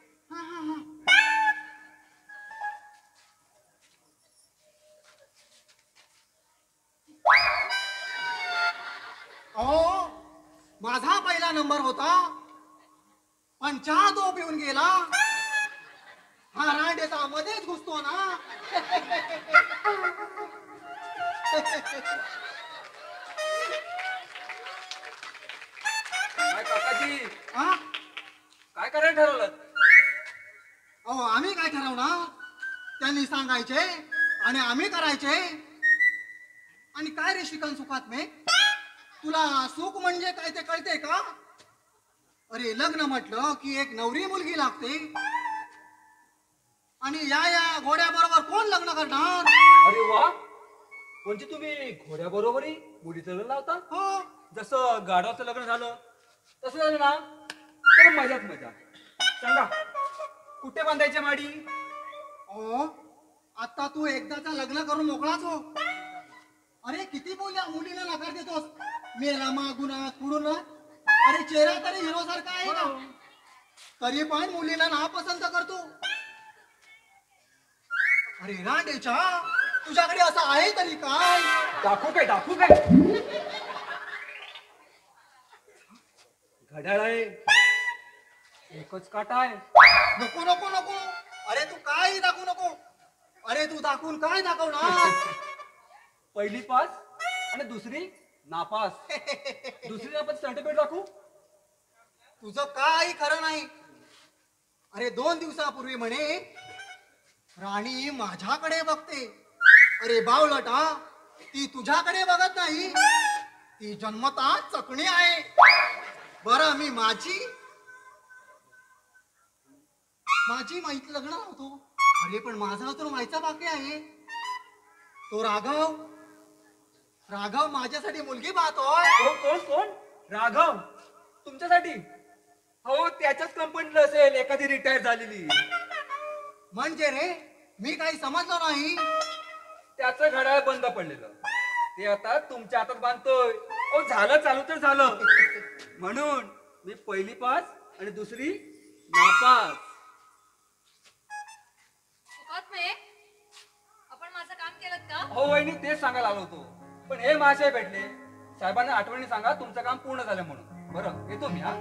अहो माझा पहिला नंबर होता, पण चहा तो पिऊन गेला. हा रांडेचा मध्येच घुसतो ना. काय काकाजी हा? काय करायला ठरवलं? अहो आम्ही काय ठरवणार? त्यांनी सांगायचे आणि आम्ही करायचे. आणि काय रे शिकन सुखात मे, तुला सुख म्हणजे काय ते कळते का? अरे लग्न म्हटलं की एक नवरी मुलगी लागते. आणि या घोड्या बरोबर कोण लग्न करणार? अरे वा, म्हणजे तुम्ही घोड्या बरोबरही मुलीचं लग्न लावता? हो. जसं गाढवाचं लग्न झालं तसं झालं ना तर मजाच मजा. सांगा कुठे बांधायचे माडी? अहो आता तू एकदाचा लग्न करून मोकळाच हो. अरे किती मुलीला नकार देतोस? मेला मागून पुढून. अरे चेहरा तरी हिरो सारखा आहे ना, तरी पण मुलीला नापसंत करतो. अरे रांडेच्या, तुझ्याकडे असं आहे तरी काय? दाखवू काय घड्याळ आहे, एकच काटा आहे. नको नको नको. अरे तू काही दाखवू नको. अरे तू दाखवून काय दाखवणार? पहिली पास आणि दुसरी नापास. दुसरी नापास सर्टिफिकेट दाखवू? तुझं काही खरं नाही. अरे 2 दिवसापूर्वी म्हणे राणी माझ्याकडे बघते. अरे बावळटा, ती तुझ्याकडे बघत नाही, ती जन्मता चकणी आहे. बरं मी माझी माहित लग्न होतो. अरे पण माझा तर व्हायचा बाकी आहे. तो राघव माझ्यासाठी मुलगी पाहतोय. कोण? राघव तुमच्यासाठी? हो, त्याच्याच कंपनीला असेल एखादी रिटायर झालेली. म्हणजे रे मी काही समजलो नाही. त्याचं घड्याळ बंद पडलेलं, ते आता तुमच्या हातात बांधतोय. ओ झालं चालू तर झालं. म्हणून मी पहिली पास आणि दुसरी नापास. आपण माझं काम केलं का? हो वहिनी, तेच सांगायला आलो होतो. पण हे महाशय भेटले. साहेबांना आठवणी सांगा तुमचं काम पूर्ण झालं म्हणून. बरं येतो मी. हा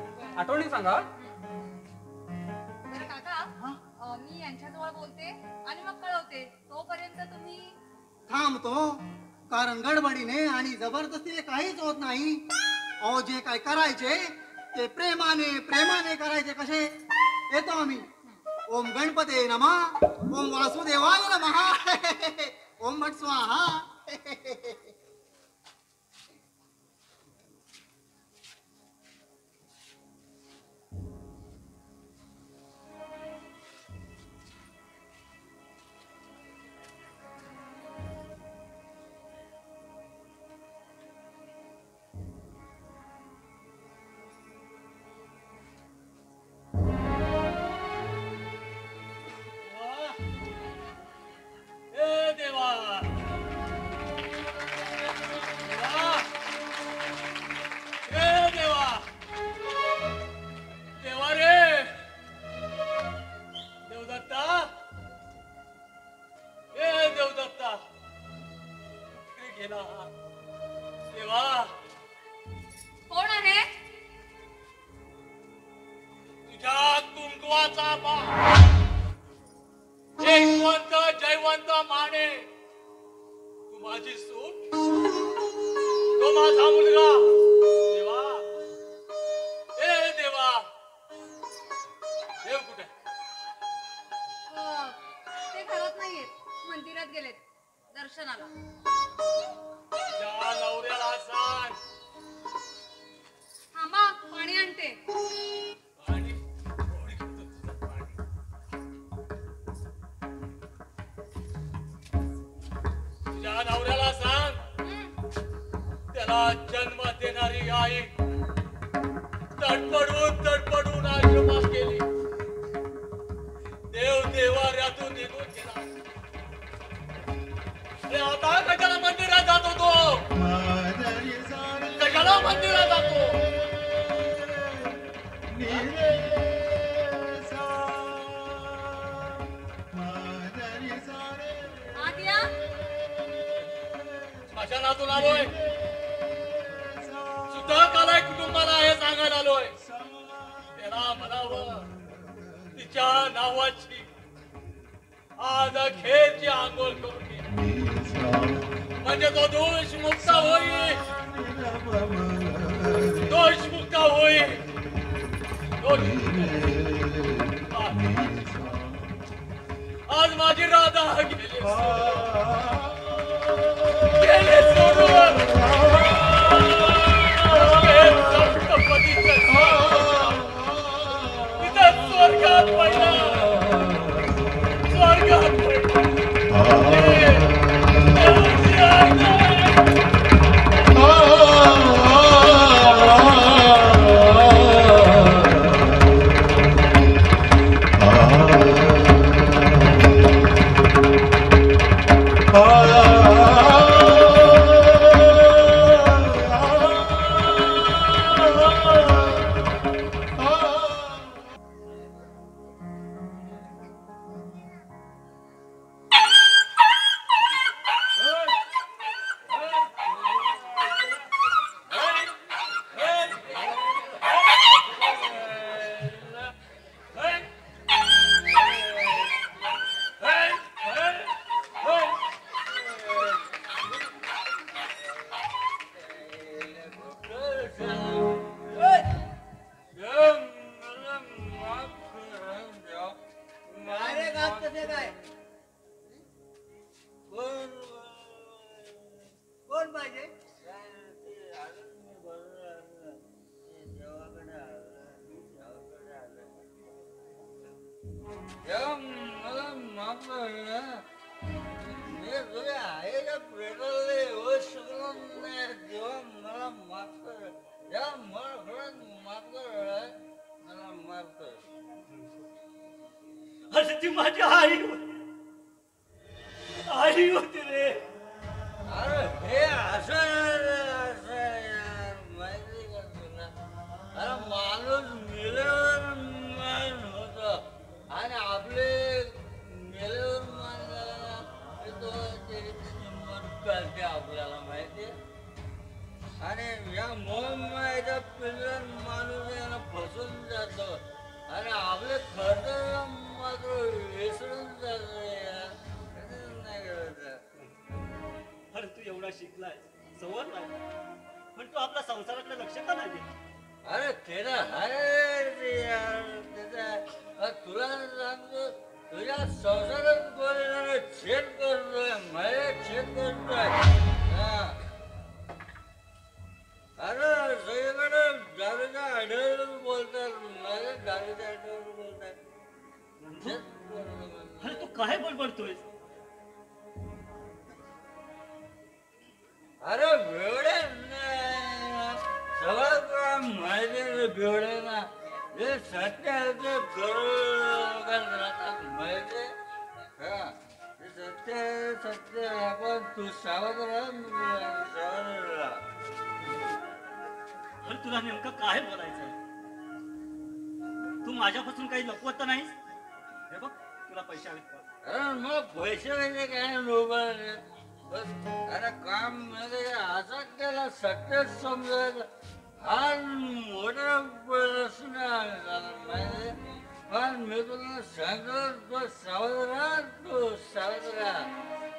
आठवणी सांगा. बरं काका, मी यांच्याजवळ बोलते आणि मग कळवते. तोपर्यंत तुम्ही थांबतो, कारण गडबडीने आणि जबरदस्तीने काहीच होत नाही. अहो जे काय करायचे ते प्रेमाने करायचे. कसे? येतो आम्ही. ओम गणपते नमः, ओम वासुदेवाय नमः, ओम भट स्वाहा. कोण आहे? तुझ्या कुंकवाचा जयवंत जयवंत माने, तू माझी सून, तो माझा मुलगा. देवा, ए देवा, देव कुठे? ते घरात नाहीयेत, मंदिरात गेलेत दर्शनाला. त्या नवऱ्याला सांग. थांबा, पाणी आणते. पाणी थोडी घेतो तुझं पाणी. तुझ्या नवऱ्याला सांग, त्याला जन्म देणारी आई तडपडून आश्रमात गेली. देव देवाऱ्यातून निघून गेला. आता कशाला मंदिरात जातो तो? कशाला मंदिरात जातो? आद्या, स्मशानातून आलोय. सुद्धा कालाय कुटुंबाला हे सांगायला आलोय. त्याला म्हणावं, तिच्या नावाची आज अखेरची आंघोळ करून घे. म्हणजे तो दोष मुक्त होईल. दोष मुक्त होईल. आज माझी राधा गेले सोडून. स्वर्गात पहिला स्वर्गात अरे ती माझी आई होती रे. अरे हे असं माहिती का तुला? अरे माणूस मेल्यावर मान होत आणि आपले मेल्यावर मान झाला की तो किंमत कळते आपल्याला माहिती. आणि या मोहमायाच्या पिल्लन माणूस याला फसून जातो आणि आपले खर्च मात्र विसरून जातो. नाही करत. अरे तू एवढा शिकलाय सवरलाय पण तू आपल्या संसाराकडे लक्ष का नाही देत? अरे ते ना तुला सांगतो तुझ्या संसारात बोलणारा छेद करतोय मला छेद करतोय. अरे सगळीकडे दारूच्या आढळून बोलतात मला दारूच्या आढळून बोलतात. अरे तू काय बडबडतोय? अरे बेवडे सगळं काम माहिती बेवडे ना जे सत्य आहे ते करून राहतात माहिती. हा ते सत्य सत्य आपण तू सावध राहा सावध राहा. अरे तुला नेमकं काय बोलायचंय? तू माझ्यापासून काही लपवत तर नाहीस? हे बघ तुला पैसे हवेत का? अरे मग पैसे म्हणजे काय लोबा अरे काम म्हणजे असं केलं सत्य समजायचं हा मोठा प्रश्न माहिती. पण मी तुला सांगतो तो सावध राहा तू सावध राहा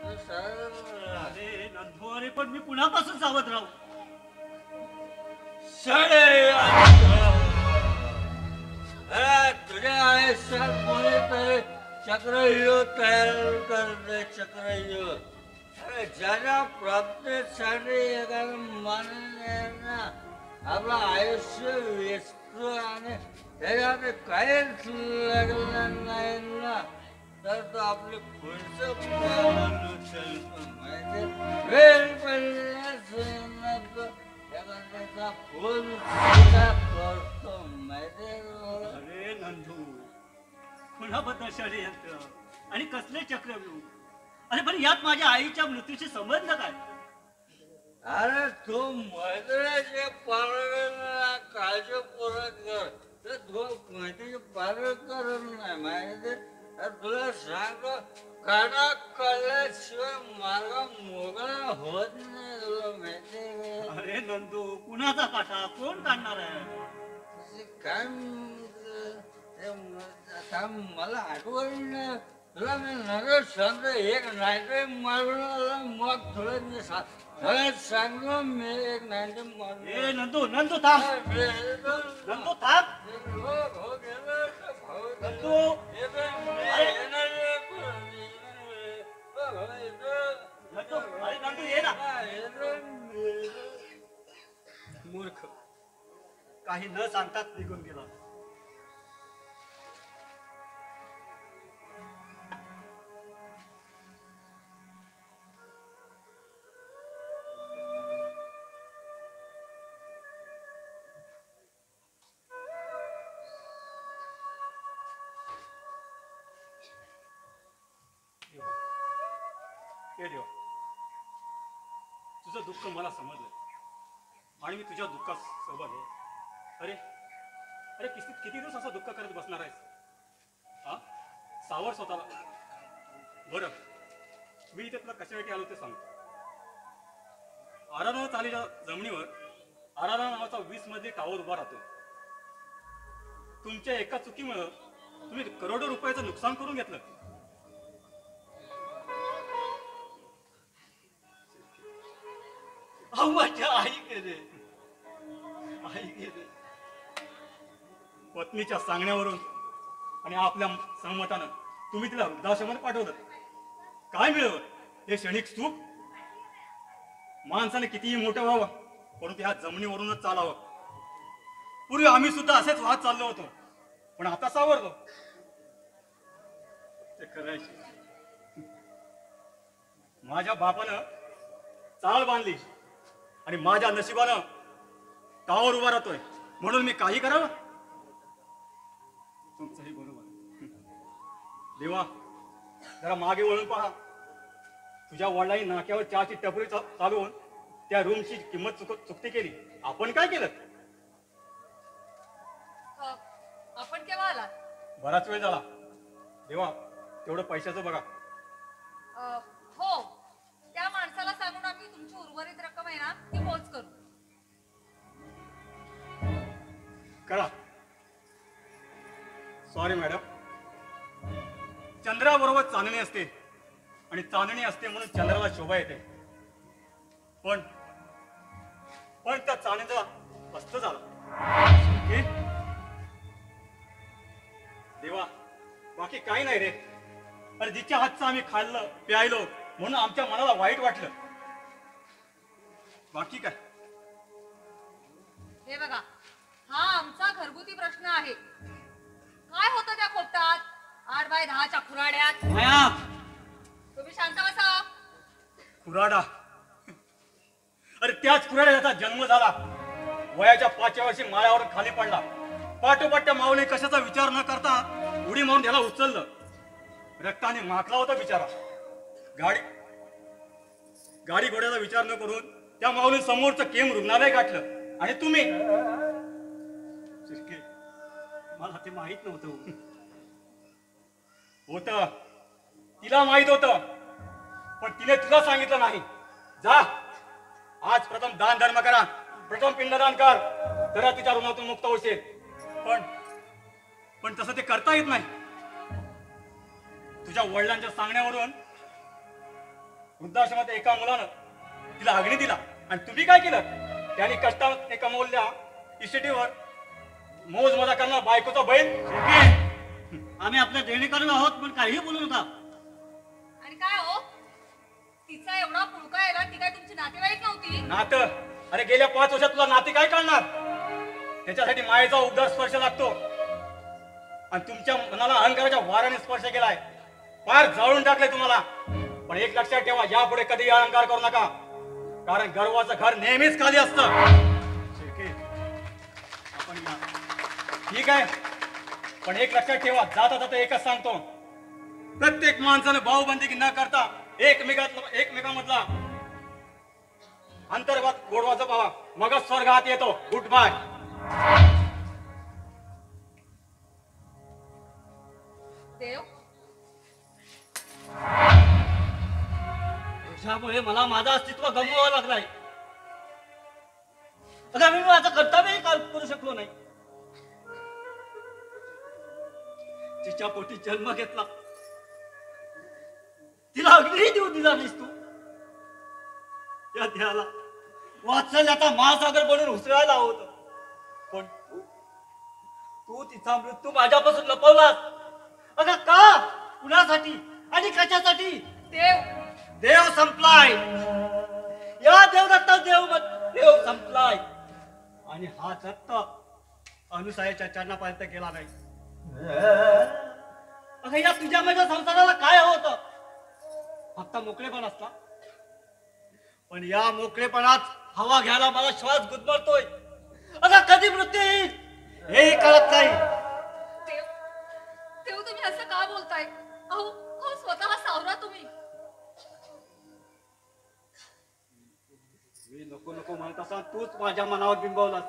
तू सावध राहा. अरे नंदू अरे पण मी कुणापासून सावध राहू? तुझ्या आयुष्यात कोणीतरी चक्रव्यूह तयार करते चक्रव्यूह. अरे ज्याच्या प्राप्तीसाठी एखादा माणूस आपलं आयुष्य वेचतो आणि त्याच्यात काहीच लागलं नाही ना तर तो आपले पुढचं पाऊल उचलतो माहिती. वेळ पडल्यास त्याचा फुल करतो माहिती. अरे नंदू कुणाबद्दल षडयंत्र आणि कसले चक्रव्यूह? अरे पण यात माझ्या आईच्या मृत्यूशी संबंध काय? अरे तू मैत्रिणीचे पालन काळजीपूर्वक कर तर तू मैत्रिणीचे पालन करत नाही माहिती. तुला सांगतो काना कळल्याशिवाय मार्ग मोकळा होत नाही तुला माहिती. अरे नंदू कुणाचा काटा कोण काढणार आहे? काय मला आठवण तुला मी नगर सांगतो एक नाईट मारून मग थोडं मी सांगतो मी एक नाईट मारून ए नंदू नंदू थांब नंदू थांब नंदू नंदू अरे नंदू ये ना मूर्ख काही न सांगताच निघून गेला हे देवा तुझं दुःख मला समजलं आणि मी तुझ्या दुःखात सहभागी आहे. अरे अरे किती दिवस असं दुःख करत बसणार आहेस हा सावर स्वतःला बरं मी इथे तुला कशासाठी आलो ते सांगतो. आराधना चालीच्या जमिनीवर आराधना नावाचा 20 मधली टावर उभा राहतो. तुमच्या एका चुकीमुळे तुम्ही करोडो रुपयाचं नुकसान करून घेतलं. माझ्या आई गेले पत्नीच्या सांगण्यावरून आणि आपल्या सहमतानं तुम्ही तिला वृद्धाश्रमात पाठवलं. काय मिळवलं हे क्षणिक सुख. माणसाने कितीही मोठं व्हावं परंतु ह्या जमिनीवरूनच चालावं. पूर्वी आम्ही सुद्धा असेच वाहत चाललो होतो पण आता सावरलो. ते करायचे माझ्या बापानं चाळ बांधली आणि माझ्या नशिबानं टावर उभा राहतोय म्हणून मी काही करावं. तुमचंही बरोबर. देवा जरा मागे वळून पहा. तुझ्या वडिलांनी नाक्यावर चहाची टपरी चालवून त्या रूमची किंमत चुकती केली. आपण काय केलं. आपण केव्हा आला? बराच वेळ झाला. देवा तेवढं पैशाचं बघा. हो त्या माणसाला सांगून आम्ही तुमची उर्वरित रक्कम आहे ना ती पोच करू. करा. Sorry madam. चंद्राबरोबर चांदणी असते आणि चांदणी असते म्हणून चंद्राला शोभा येते. पण त्या चांदणीचा अस्त झाला. देवा बाकी काही नाही रे. अरे जिच्या हातचं आम्ही खाल्लं प्यायलो म्हणून आमच्या मनाला वाईट वाटलं. बाकी काय. हे बघा हा आमचा घरगुती प्रश्न आहे. काय होतं त्या खोपटात 8 बाय 10च्या खुराड्यात? तुम्ही शांत बसा. खुराडा. अरे त्याच खुराड्याचा जन्म झाला. वयाच्या 5व्या वर्षी माळ्यावर खाली पडला. पाठोपाठ त्या माऊली कशाचा विचार न करता उडी मारून त्याला उचललं. रक्ताने माखला होता बिचारा. गाडी घोड्याचा विचार न करून त्या माऊली समोरचं केम रुग्णालय गाठलं. आणि तुम्ही मला ते माहित नव्हतं. होत तिला माहित होत पण तिने तुला सांगितलं नाही. जा आज प्रथम दान धर्म करा. प्रथम पिंडदान कर तर तिच्या ऋणातून मुक्त होशील. पण तसं ते करता येत नाही. तुझ्या वडिलांच्या सांगण्यावरून वृद्धाश्रमात एका मुलानं तिला अग्नी दिला आणि तुम्ही काय केलं. त्यांनी कष्टाने कमवलेल्या इस्टेटीवर मोज मजा करणार बायकोचा बैल. आम्ही आपल्या देणेकरून आहोत पण काहीही बोलू नका. आणि काय हो तिचा एवढा पुळका यायला ती काय तुमची नातेवाईक नव्हती? नातं. अरे गेल्या 5 वर्षात तुला नाते काय कळणार. त्याच्यासाठी मायेचा उबदार स्पर्श लागतो आणि तुमच्या मनाला अहंकाराच्या वाराने स्पर्श केलाय. फार जाळून टाकलंय तुम्हाला. पण एक लक्षात ठेवा यापुढे कधी अहंकार करू नका कारण गर्वाचं घर नेहमीच खाली असतं. आपण ठीक आहे पण एक लक्षात ठेवा जाता जाता एकच सांगतो. प्रत्येक माणसाने भाऊबंदी न करता एकमेकांमधला अंतर्गत गोडवाचं पाहा मगच स्वर्गात येतो. Good bye. देव त्यामुळे मला माझं अस्तित्व गमवावं लागलंय. अगं मी माझं कर्तव्यही करू शकलो नाही. तिच्या पोटी जन्म घेतला तिला अग्नी देऊ दिला नाहीस तू. या देहाला वात्सल्याचा महासागर बनून उसळायला होत. पण तू तिचा मृत्यू माझ्यापासून लपवलास. अगं का? कुणासाठी आणि कशासाठी? देव संपलाय. या देवदत्त देव संपलाय. आणि हा दत्त अनुसायाच्या चरणापर्यंत गेला नाही. अगं या तुझ्या माझ्या संसाराला काय होतं? फक्त मोकळेपण असला. पण या मोकळेपणात हवा घ्यायला मला श्वास गुदमरतोय. अगं कधी मृत्यू येईल हे कळत नाही. देव तुम्ही असं का बोलताय? अहो स्वतः सावरा तुम्ही. मी नको नको म्हणत असा तूच माझ्या मनावर बिंबवलास.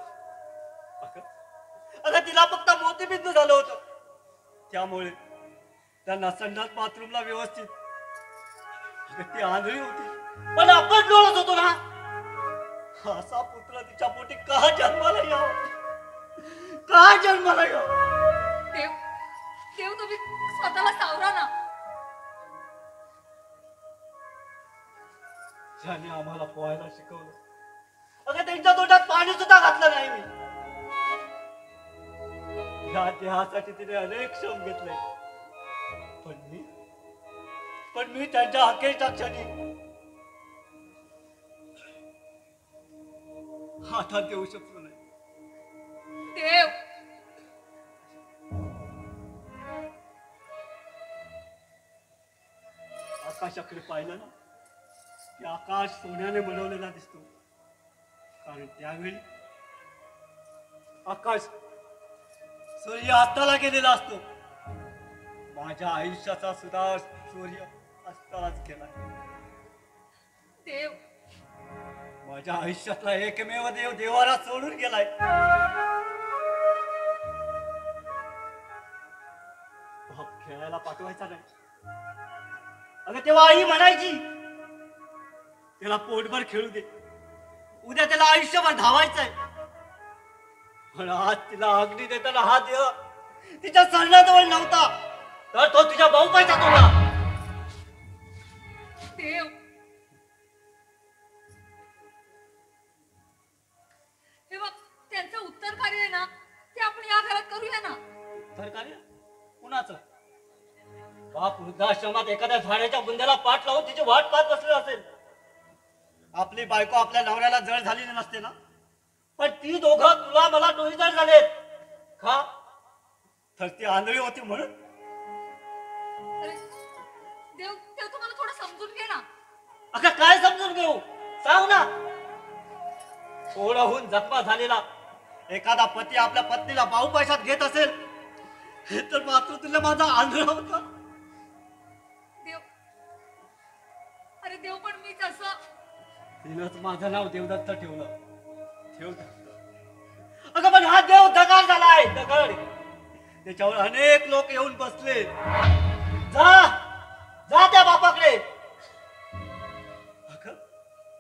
अगं तिला फक्त मोतीबिंदू झालं होतं. त्यामुळे त्यांना संडास बाथरूमला व्यवस्थित. ती आंधळी होती पण आपण डोळत होतो ना. असा पुत्र तिच्या पोटी का जन्माला यावं? का जन्माला यावं? देव तुम्ही स्वतःला सावरा ना. ज्याने आम्हाला पोहायला शिकवलं. अगं त्यांच्या तोंडात पाणी सुद्धा घातलं नाही मी. या देहासाठी तिने अनेक श्रम घेतले. पण मी त्यांच्या अखेरच्या क्षणी हातात घेऊ शकलो नाही. देव आकाशाकडे पाहिलं ना की आकाश सोन्याने बनवलेला दिसतो. कारण त्यावेळी आकाश सूर्य अस्ताला गेलेला असतो. माझ्या आयुष्याचा सुद्धा सूर्य अस्तालाच गेला. देव माझ्या आयुष्यातला एकमेव देव देवाला सोडून गेलाय. बाप खेळायला पाठवायचा नाही. अगं तेव्हा आई म्हणायची त्याला पोटभर खेळू दे, उद्या त्याला आयुष्यभर धावायचंय. पण आज तिला अग्नी देताना हा देव तिच्या सरण्याजवळ नव्हता तर तो तुझ्या भाऊपायचा तोडला. देव हे बघ त्यांचं उत्तर कार्य आहे ना ते आपण या घरात करूया ना. उत्तर कार्य कुणाचं? बाप वृद्धाश्रमात एखाद्या झाडाच्या बुंद्याला पाठ लावून तिची वाट पाहत बसले असेल. आपली बायको आपल्या नवऱ्याला जळ झालेली नसते ना. पण ती दोघं तुला मला डोईजळ झालेत का? तर ती आंधळी होती म्हणून. अरे देव देव तुम्हाला थोडं समजून घे ना. अगं काय समजून घेऊ सांग ना. थोडहून जखमा झालेला एखादा पती आपल्या पत्नीला भाऊ पैशात घेत असेल हे तर मात्र तुला माझा आंधळा होता. देव अरे देव पण मीच असं. तिनंच माझं नाव देवदत्त ठेवलं. अगं पण हा देव दगड झालाय. दगड त्याच्यावर अनेक लोक येऊन बसले. जा जा त्या बापाकडे. अगं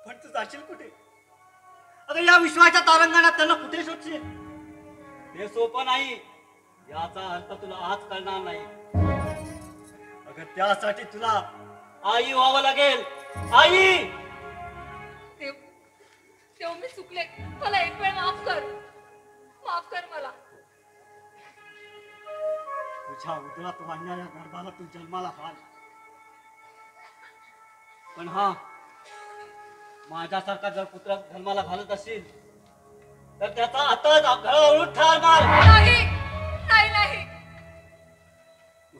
पण तू जाशील कुठे? अगं या विश्वाच्या तारंगणात त्यांना कुठे शोधशील? हे सोपं नाही. याचा अर्थ तुला आज कळणार नाही. अगं त्यासाठी तुला आई व्हावं लागेल. आई. देव देव मी चुकले. मला एक वेळ माफ कर. माफ कर मला. तुझ्या उदरात वाढणाऱ्या गर्भाला तू जन्माला घाल. पण हा माझ्यासारखा जर पुत्र जन्माला घालत असेल तर त्याचा आताच घरावरून ठार मार. नाही नाही नाही.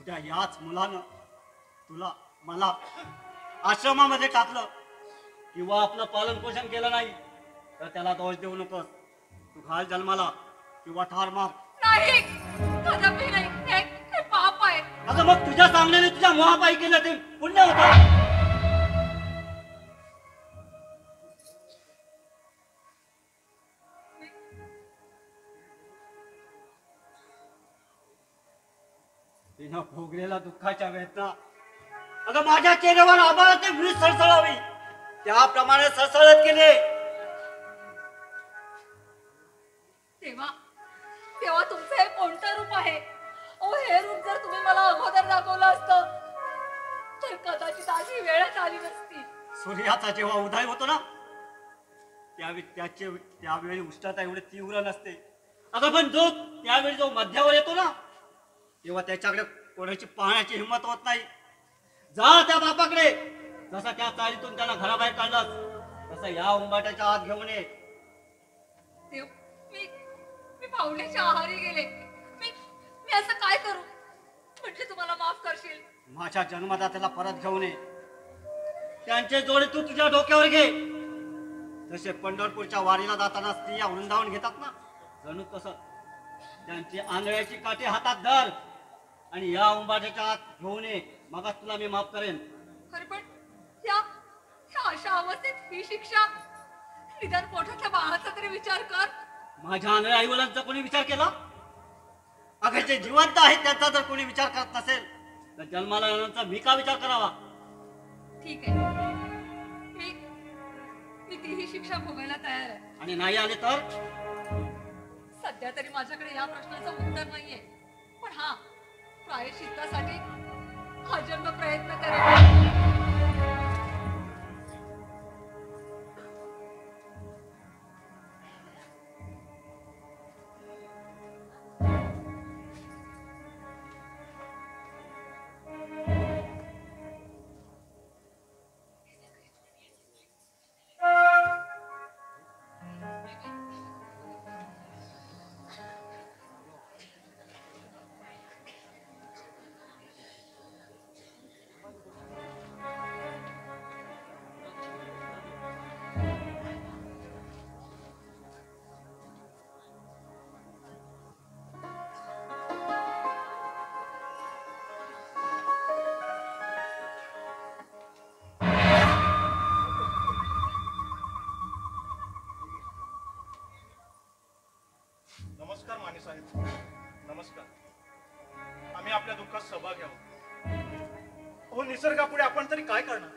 उद्या याच मुलानं तुला मला आश्रमामध्ये टाकलं किंवा आपलं पालन पोषण केलं नाही तर त्याला दोष देऊ नकोस. तू घाल जन्माला किंवा ठार मार. नाही कदापि नाही. हे पाप आहे. अगं मग तुझ्या सांगण्याने तुझ्या मोहापायी केलं ते पुण्य होतं. तिनं भोगलेला दुःखाच्या वेदना अगं माझ्या चेहऱ्यावर आभाळाचे वीज सळसळावी त्याप्रमाणे सळसळत गेले. तेव्हा तेव्हा तुमचं हे कोणतं रूप आहे? ओ हे रूप जर तुम्ही मला अगोदर दाखवलं असतं तर कदाचित आधी वेळच आली नसती. सूर्याचा जेव्हा उदय होतो ना त्यावेळी उष्णता एवढी तीव्र नसते. अगं पण त्यावेळी जो मध्यावर येतो ना तेव्हा त्याच्याकडे कोणाची पाहण्याची हिंमत होत नाही. जा त्या बापाकडे, जसा त्या चाळीतून त्यांना घराबाहेर काढलास तसं या उंबाट्याच्या आत घेऊन ये. देव, मी पाहुण्याच्या आहारी गेले. मी असं काय करू म्हणजे तुम्हाला माफ करशील? माझ्या जन्मदात्याला परत घेऊन ये. त्यांचे जोडे तू तुझ्या डोक्यावर घे. जसे पंढरपूरच्या वारीला जाताना स्त्रिया वृंदावन घेतात ना, जणू तसं त्यांची आंधळ्याची काठी हातात धर आणि या उंबाट्याच्या आत घेऊन ये. मगच तुला मी माफ करेन. खरं पण ह्या अशा अवस्थेत ही शिक्षा? निदान पोटातल्या बाळाचा तरी विचार कर. माझ्या आंधळ्या आईवडिलांचा कोणी विचार केला? अगं जे जिवंत आहेत त्यांचा जर कोणी विचार करत नसेल तर जन्माला येण्याचा मी का विचार करावा? ठीक आहे, मी तीही शिक्षा भोगायला तयार आहे. आणि नाही आले तर? सध्या तरी माझ्याकडे या प्रश्नाचं उत्तर नाहीये, पण हा प्रायश्चित्तासाठी हा जन्म प्रयत्न करेन. नमस्कार माने साहेब, नमस्कार. आम्ही आपल्या दुःखात सहभागी आहोत. हो, निसर्गापुढे आपण तरी काय करणार?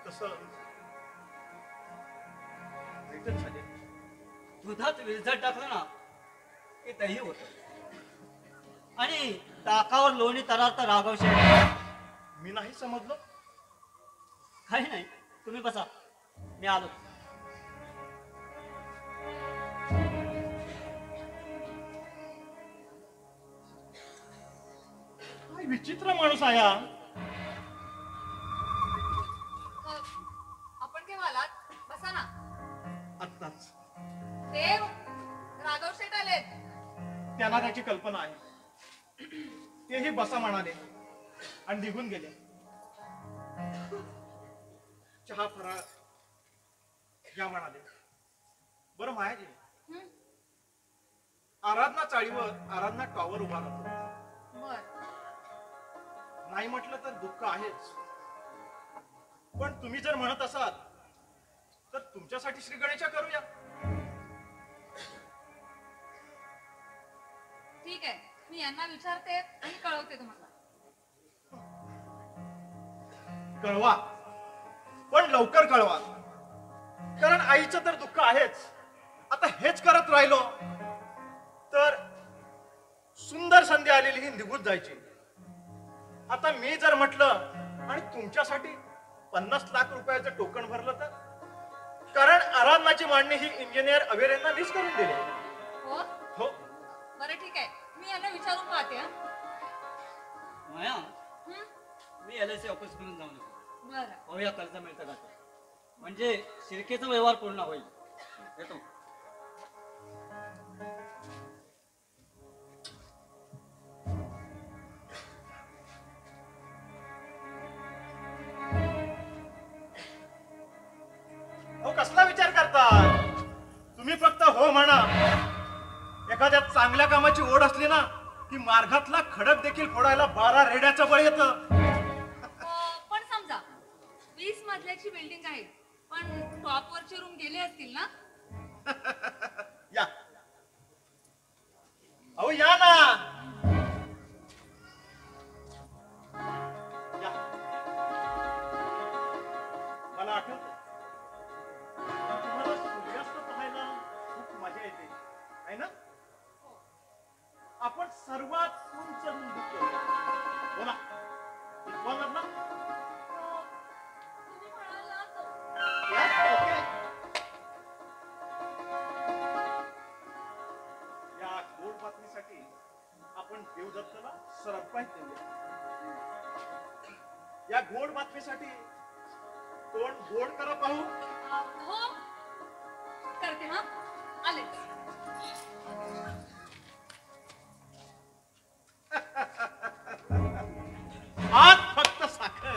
तसं भेटच झाले. दुधात विरजट टाकलं ना की दही होत आणि ताकावर लोणी तरार तर राघवशे. मी नाही समजलो. काही नाही, तुम्ही बसा, मी आलो. काय विचित्र माणूस आहे हा. आपण केव्हा आलात? बसा ना. आत्ताच देव, राघव शेठ आलेत. त्यांना त्याची कल्पना आहे. तेही बसा म्हणाले आणि निघून गेले. चहा फराळ घ्या म्हणाले. बरं मायाजी, आराधना चाळीवर आराधना टॉवर उभा राहतो. बर, नाही म्हटलं तर दुःख आहेच, पण तुम्ही जर म्हणत असाल तर तुमच्यासाठी श्री गणेशा करूया. ठीक आहे, मी यांना विचारते आणि कळवते तुम्हाला. कळवा, पण लवकर कळवा, कारण आईचं तर दुःख आहेच. आता हेच करत राहिलो तर सुंदर संधी आलेली ही निघून जायची. आता मी जर म्हटलं आणि तुमच्यासाठी 50 लाख रुपयाचं टोकन भरलं तर? कारण आराधनाची मांडणी ही इंजिनियर अवेरेंना मीच करून दिली. हो हो, बरं ठीक आहे, मी यांना विचारून पाहते. हा, माया, मी LIC ऑफिस म्हणून जाऊन येतो. बरं. पाहूया कर्ज मिळतं का ते. म्हणजे शिरकेचा व्यवहार पूर्ण होईल. येतो. अहो, कसला विचार करता तुम्ही? फक्त हो म्हणा. एखाद्या चांगल्या कामाची ओढ असली ना की मार्गातला खडक देखील फोडायला 12 रेड्याचं बळ येतं. पण समजा 20 मजल्याची बिल्डिंग आहे, पण टॉप वरचे रूम गेले असतील ना? या अहो, या ना. या. मला आठवत तुम्हाला सूर्यास्त पाहायला खूप मजा येते आहे ना? आपण सर्वात उंच रूम बुक करू. बोला, गोड बातमीसाठी तोंड गोड करा पाहू. हो करते हा आले. आज फक्त साखर.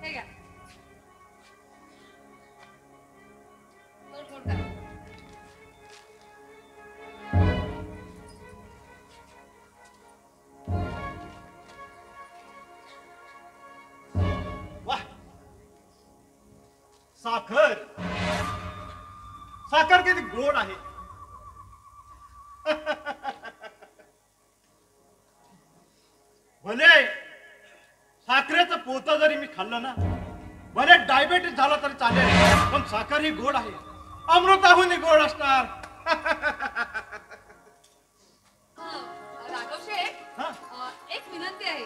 हे घ्या. थोडं थोडं करा. वाह, साखर साखर किती गोड आहे. भले साखरेचं पोतं जरी मी खाल्लं ना, भले डायबेटीस झाला तरी चालेल, पण साखर ही गोड आहे. अमृताहून गोड असणार. राघव शेठ हा? एक विनंती आहे.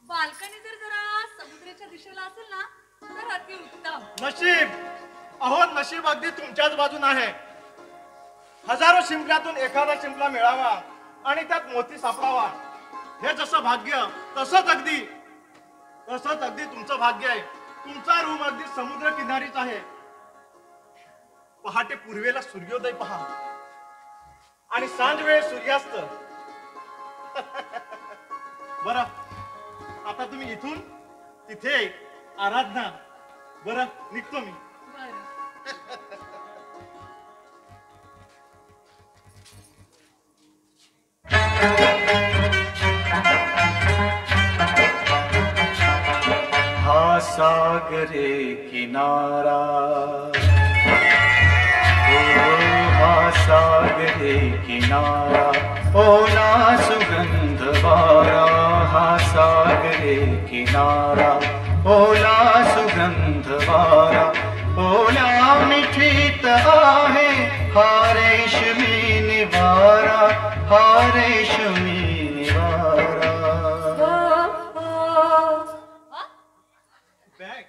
बाल्कनी जरा समुद्राच्या दिशेला असेल ना तर अतिउत्तम. नशीब, अहो नशीब अगदी तुमच्याच बाजून आहे. हजारो शिंपल्यातून एखादा शिंपला मिळावा आणि त्यात मोती सापडावा, हे जसं भाग्य तसंच अगदी तुमचं भाग्य आहे. तुमचा रूम अगदी समुद्र किनारीच आहे. पहाटे पूर्वेला सूर्योदय पहा आणि सांज वेळ सूर्यास्त. बरं, आता तुम्ही इथून तिथे आराधना. बरं, निघतो मी. बरं. हा सागरे किनारा, ओ हा सागरे किनारा, ओला सुगंध वारा. हा सागरे किनारा, ओला सुगंध वारा. ओला मिठीत आहे हा रेशमी निवारा, हा रेशमी निवारा. बॅग.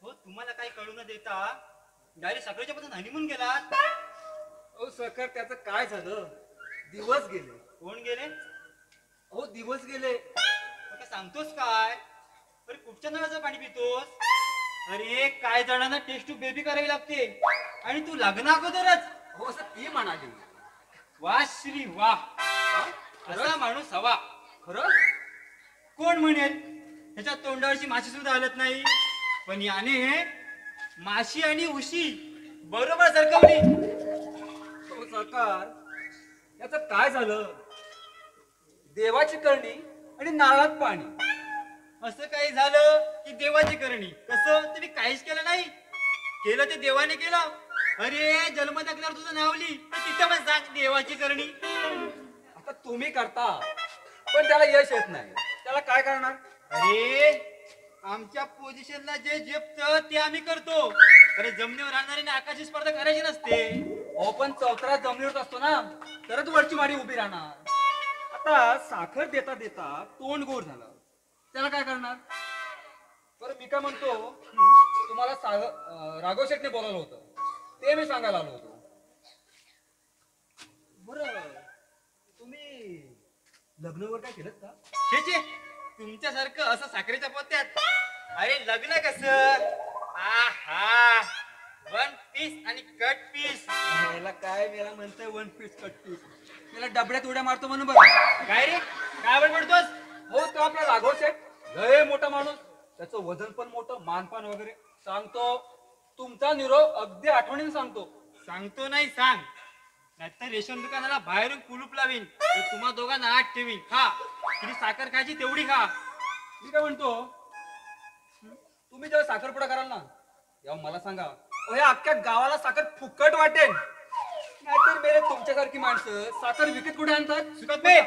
हो, तुम्हाला काही कळू न देता डायरेक्ट सकाळच्या पासून हनीमून गेलात. अहो सरकार त्याचं काय झालं? दिवस गेले. कोण गेले? अहो दिवस गेले. काय सांगतोस काय? अरे कुठच्या नळाचं पाणी पितोस? अरे काय जणांना टेस्ट टू बेबी करावी लागते आणि तू लग्न अगोदरच. हो असं ती म्हणाली. वा श्री वा, असा माणूस हवा. खरं? कोण म्हणेल ह्याच्या तोंडावरची माशी सुद्धा हलत नाही, पण याने माशी आणि उशी बरोबर सरकवली. हो सरकार, याचं काय झालं? देवाची करणी आणि नारळात पाणी. असं काही झालं की देवाची करणी. कसं? तुम्ही काहीच केलं नाही. केलं ते देवाने केलं. अरे जन्म दाखल्यावर तुझं नाव लिही तर तिथं पण सांग देवाची करणी. आता आता तुम्ही करता पण त्याला यश येत नाही, त्याला काय करणार? अरे आमच्या पोझिशनला जे झेपतं ते आम्ही करतो. अरे जमिनीवर राहणारी आकाशी स्पर्धा करायची नसते. हो पण चौथरा जमिनीवर असतो ना तरच वरची माडी उभी राहणार. आता साखर देता देता तोंड गोड झालं, त्याला काय करणार? बरं मी काय म्हणतो, तुम्हाला राघव शेटने बोलावलं होतं ते मी सांगायला आलो होतो. बरं तुम्ही लग्नावर काय केलं का? छे तुमच्यासारखं असं साखरेच्या पोत्यात. अरे लग्न कसं, आहा वन पीस आणि कट पीस. याला काय मेला म्हणतोय वन पीस कट पीस, त्याला डबड्यात उड्या मारतो म्हणून बघा. काय रे काय बडबडतोस? हो तो आपला राघव शेठ लय मोठा माणूस, त्याचं वजन पण मोठं, मानपान वगैरे. सांगतो तुमचा निरोप अगदी आठवणीने सांगतो. सांगतो नाही सांग, नाहीतर रेशन दुकानाला बाहेरून कुलूप लावीन, तुम्हा दोघांना आत ठेवीन. खा किती साखर खायची तेवढी खा. मी काय म्हणतो, तुम्ही जेव्हा साखरपुडा कराल ना तेव्हा मला सांगा, या अख्ख्या गावाला साखर फुकट वाटेल. नाहीतर मेरे तुमच्यासारखी माणसं साखर विकत कुठे आणतात? सुकत नाही.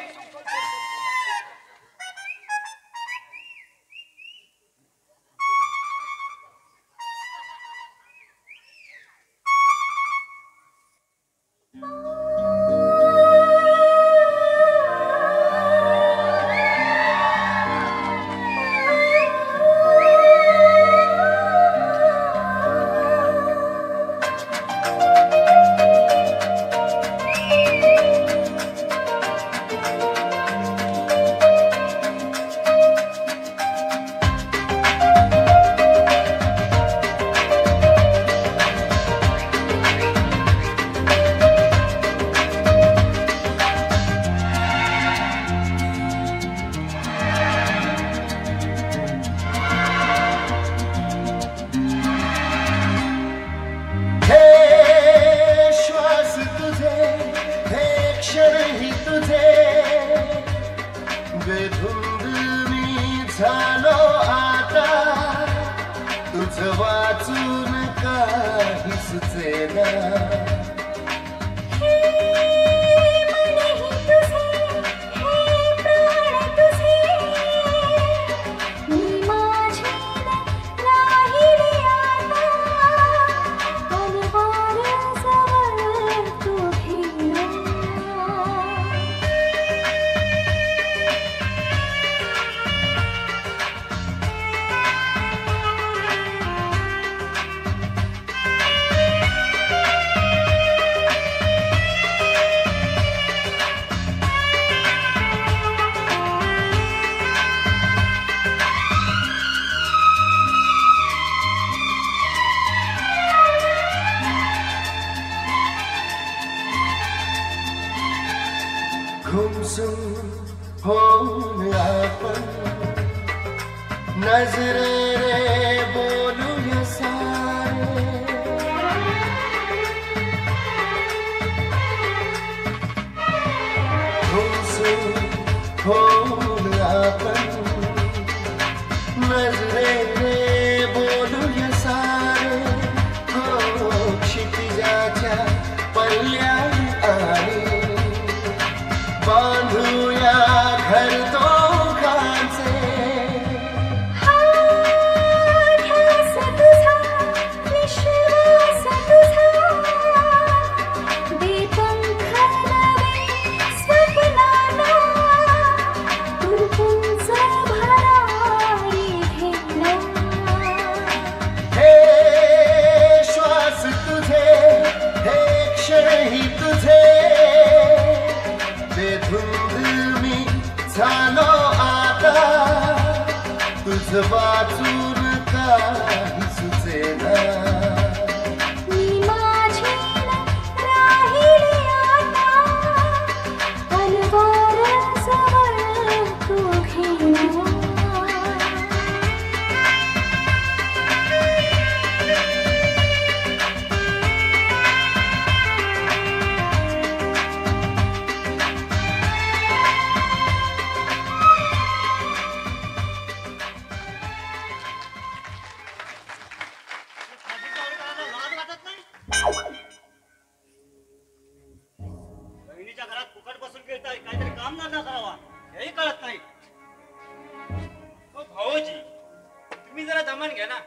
घ्या ना.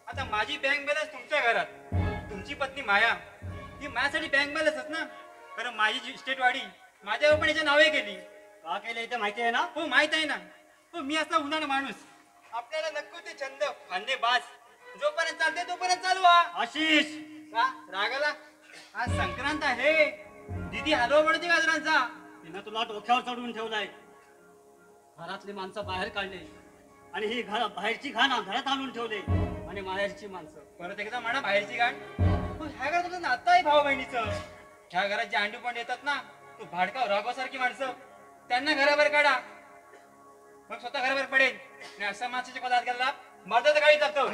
आता माझी बँक बॅलन्स तुमच्या घरात, तुमची पत्नी माया ही माझ्यासाठी बँक बॅलन्सच ना. कारण माझी जी इस्टेट वाढी माझ्या पण याच्या नावे केली. का केलं इथे माहिती आहे ना? हो माहित आहे ना. हो मी असा उन्हाळा माणूस, आपल्याला नको ते छंद फांदे बाज जोपर्यंत चालते तोपर्यंत चालवा. आशिष, का रागाला? आज संक्रांत आहे, दीदी हलवा पडते गाजरांचा. तिनं तुला डोक्यावर चढवून ठेवलाय. घरातली माणसं बाहेर काढले आणि ही बाहेरची घाण घरात आणून ठेवले. आणि माहेरची माणसं परत एकदा म्हणा बाहेरची गाण. हो, ह्या घरात तुझं नातं आहे भाऊ बहिणीचं. ह्या घरात जे अंडू पण येतात ना, तू भाडकाव राबासारखी माणसं त्यांना घराबाहेर काढा, मग स्वतः घराबाहेर पडेल. आणि असा माणसाच्या पदार्थ गेला मर्दाचं काही जातो.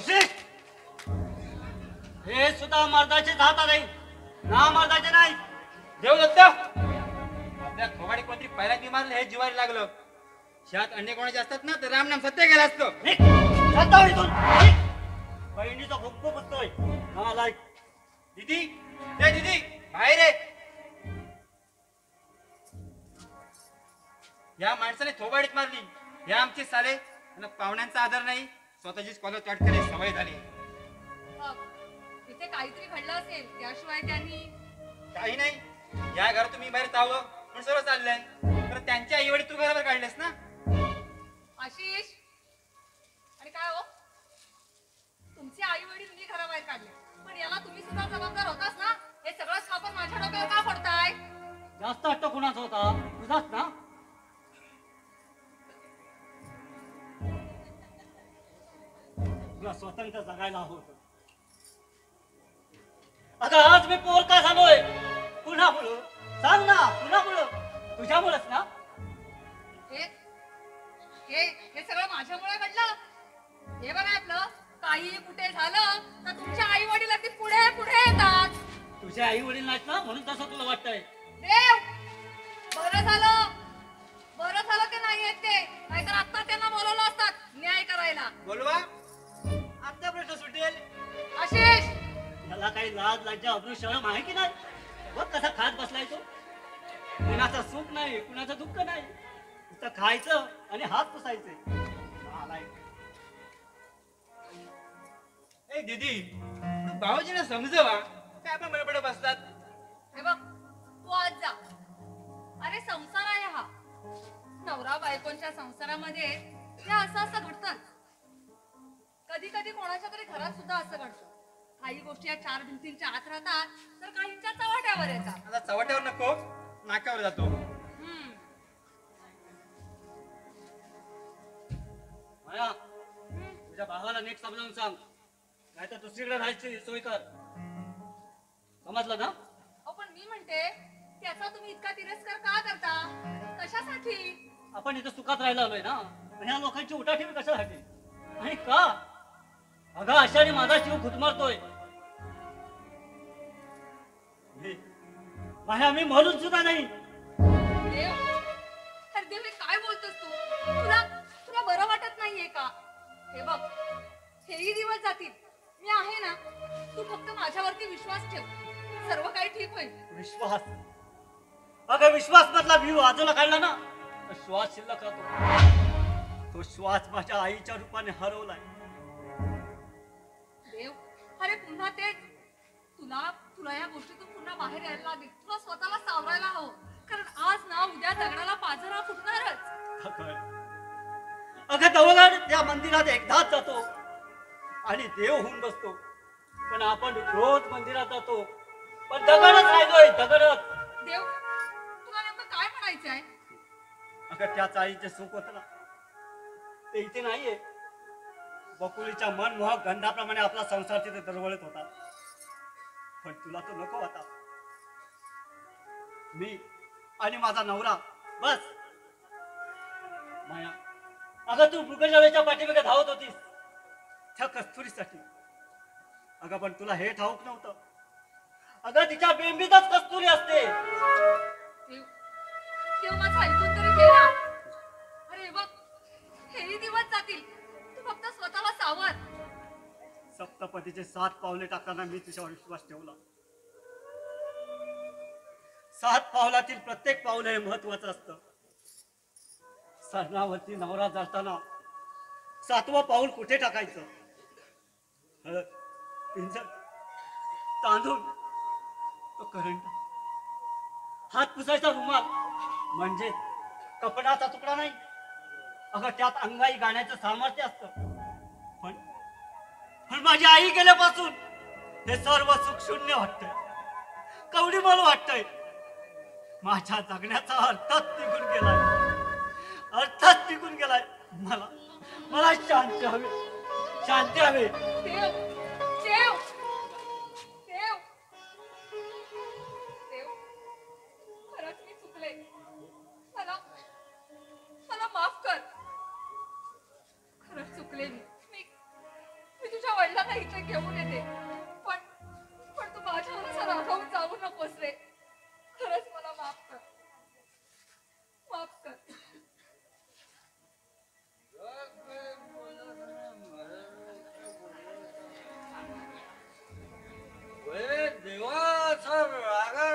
हे सुद्धा मर्दाचे जाता नाही ना, मर्दाचे नाही. देव दत्त, आपल्या थोबाडी कोणतरी पहिल्यांदा मारलं हे जिवारी लागलं. शात अंडे कोणाचे असतात ना तर रामनाम सत्य गेला असतो. बहिणीचा भुक्क बसतोय नालायक. दीदी ए दीदी बाहेर आहे. या माणसाने थोबाडीत मारली. हे आमचे साले पाहुण्यांचा आदर नाही, स्वतःचीच कॉलर कट करे सवय झाली. इथे काहीतरी घडलं असेल, त्याशिवाय त्यांनी काही नाही. या घरात तुम्ही बाहेर जावं पण सर्व चाललंय. तर त्यांच्या आई वडील तू घरावर काढलेस ना. आशिष, आणि काय हो, तुमचे आई वडील मी घराबाहेर काढले, पण याला तुम्ही सुद्धा जबाबदार होतास ना. हे सगळं खापर माझ्या डोक्यावर का पडताय? जास्त हट्ट कुणाचा होता? तुझाच ना. तुला स्वतंत्र जगायला हवं होतं. अगं आज मी पोर का झालोय? कुणामुळं? सांग ना, कुणामुळं? तुझ्यामुळेच ना. हे हे हे सगळं माझ्यामुळे घडलं. हे बघा, आपलं काही कुठे झालं तर तुमच्या आई वडील अगदी पुढे पुढे येतात. तुझे आई वडील नाहीत ना, म्हणून तसं तुला वाटतंय. देव, बरं झालं ते नाही येत ते, नाहीतर आता त्यांना बोलवलं असतात न्याय करायला. बोलवा, आता प्रश्न सुटेल. आशिष, मला काही लाज लज्जा अब्रू शरम आहे की नाही? बघ कसा खात बसलाय तो. कुणाचं सुख नाही, कुणाचं दुःख नाही, नुसतं खायचं आणि हात पुसायचे. ए दीदी, तू भाऊजीला समजवा, काय आपण बडबड बसतात. हे बघ, तू आज जा. अरे संसार आहे हा. नवरा बायकोंच्या संसारामध्ये हे असं असं घडतं. कधी कधी कोणाच्या तरी घरात सुद्धा असं घडतं. काही गोष्टी या चार भिंतींच्या आत राहतात तर काहींच्या चव्हाट्यावर येतात. आता चव्हाट्यावर नको, नाक्यावर जातो. माया, तुझ्या भावाला नीट समजावून सांग, नाही तर दुसरीकडे राहायची सोय कर. समजलं ना? अहो पण मी म्हणते, त्याचा तुम्ही इतका तिरस्कार का करता? कशासाठी? आपण इथं सुखात राहायला आलोय ना, ह्या लोकांची उठाठेवी कशासाठी आणि का? अगं अशाने माझा जीव खुदमरतोय. माया, मी म्हणून सुद्धा नाही. देव, अरे देव, हे काय बोलतोस तू? तुला बरं वाटत नाहीये का? हे बघ, हेही दिवस जातील, मी आहे ना. तू फक्त माझ्यावरती विश्वास ठेव, सर्व काही ठीक होईल. विश्वास? अगं विश्वास मधला व्ह्यू बाजूला काढला ना, श्वास शिल्लक राहतो. तो श्वास माझ्या आईच्या रूपाने हरवलाय. देव, अरे पुन्हा तेच. तुला या गोष्टीतून पुन्हा बाहेर यायला लागेल. तुला स्वतःला सावरायला हवं, कारण आज ना उद्या दगडाला पाझरा फुटणारच. अगं दवगड त्या मंदिरात एकदाच जातो आणि देव होऊन बसतो, पण आपण रोज मंदिरात जातो पण दगडच राहिलोय, दगडच. देव, तुला नेमकं काय म्हणायचं आहे? अगं त्या चाळीचे सुख होत ना, ते इथे नाहीये. बकुळीच्या मनमोहक गंधाप्रमाणे आपला संसार तिथे दरवळत होता, पण तुला तो नको होता. मी आणि माझा नवरा बस. माया, अगं तू मृगजळेच्या पाठीमागे धावत होतीस त्या कस्तुरीसाठी. अगं पण तुला हे ठाऊक नव्हतं, अगं तिच्या बेंबीतच कस्तुरी असते. देव, माझं ऐकून तरी घे ना. अरे बघ, हेही दिवस जातील, तू फक्त स्वतःला सावर. सप्तपदीचे 7 पावले टाकताना मी तुझ्यावर विश्वास ठेवला. 7 पावलातील प्रत्येक पाऊल हे महत्वाचं असतं. सरणावरती नवरा जाताना 7वं पाऊल कुठे टाकायचं हळद, पिंजर, तांदूळ, तो करंट, हात पुसायचा रुमाल म्हणजे कपड्याचा तुकडा नाही. अगं त्यात अंगाई गाण्याचं सामर्थ्य असतं. पण पण माझी आई गेल्यापासून हे सर्व सुख शून्य वाटतंय, कवडीमोल वाटतंय. माझ्या जगण्याचा अर्थच निघून गेलाय, अर्थच निघून गेलाय. मला मला शांती हवी, शांती हवी. देव देव देव देव खरंच मी चुकले. मला मला माफ कर. खरंच चुकले मी तुझ्या वडिलांना इथे घेऊन येते. पण पण तू माझ्यावर असं रागावून जाऊ नकोस रे. खरंच मला माफ कर, माफ कर. देवाचा रागा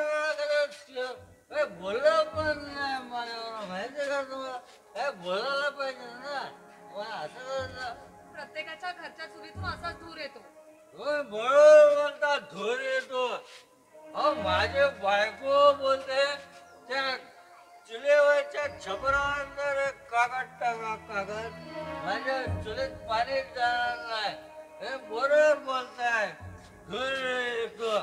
बोललं पण नाही माझ्यावर, माहितीये का तुम्हाला? काय बोलायला पाहिजे ना. असं प्रत्येकाच्या घरच्या चुलीतून असाच दूर येतो. बरोबर बोलता, धूर येतो. अहो माझे बायको बोलते त्या चुलीवरच्या छपरावर कागद टाका, कागद माझ्या चुलीत पाणी जाणार नाही. हे बरोबर बोलताय, धूर येतो.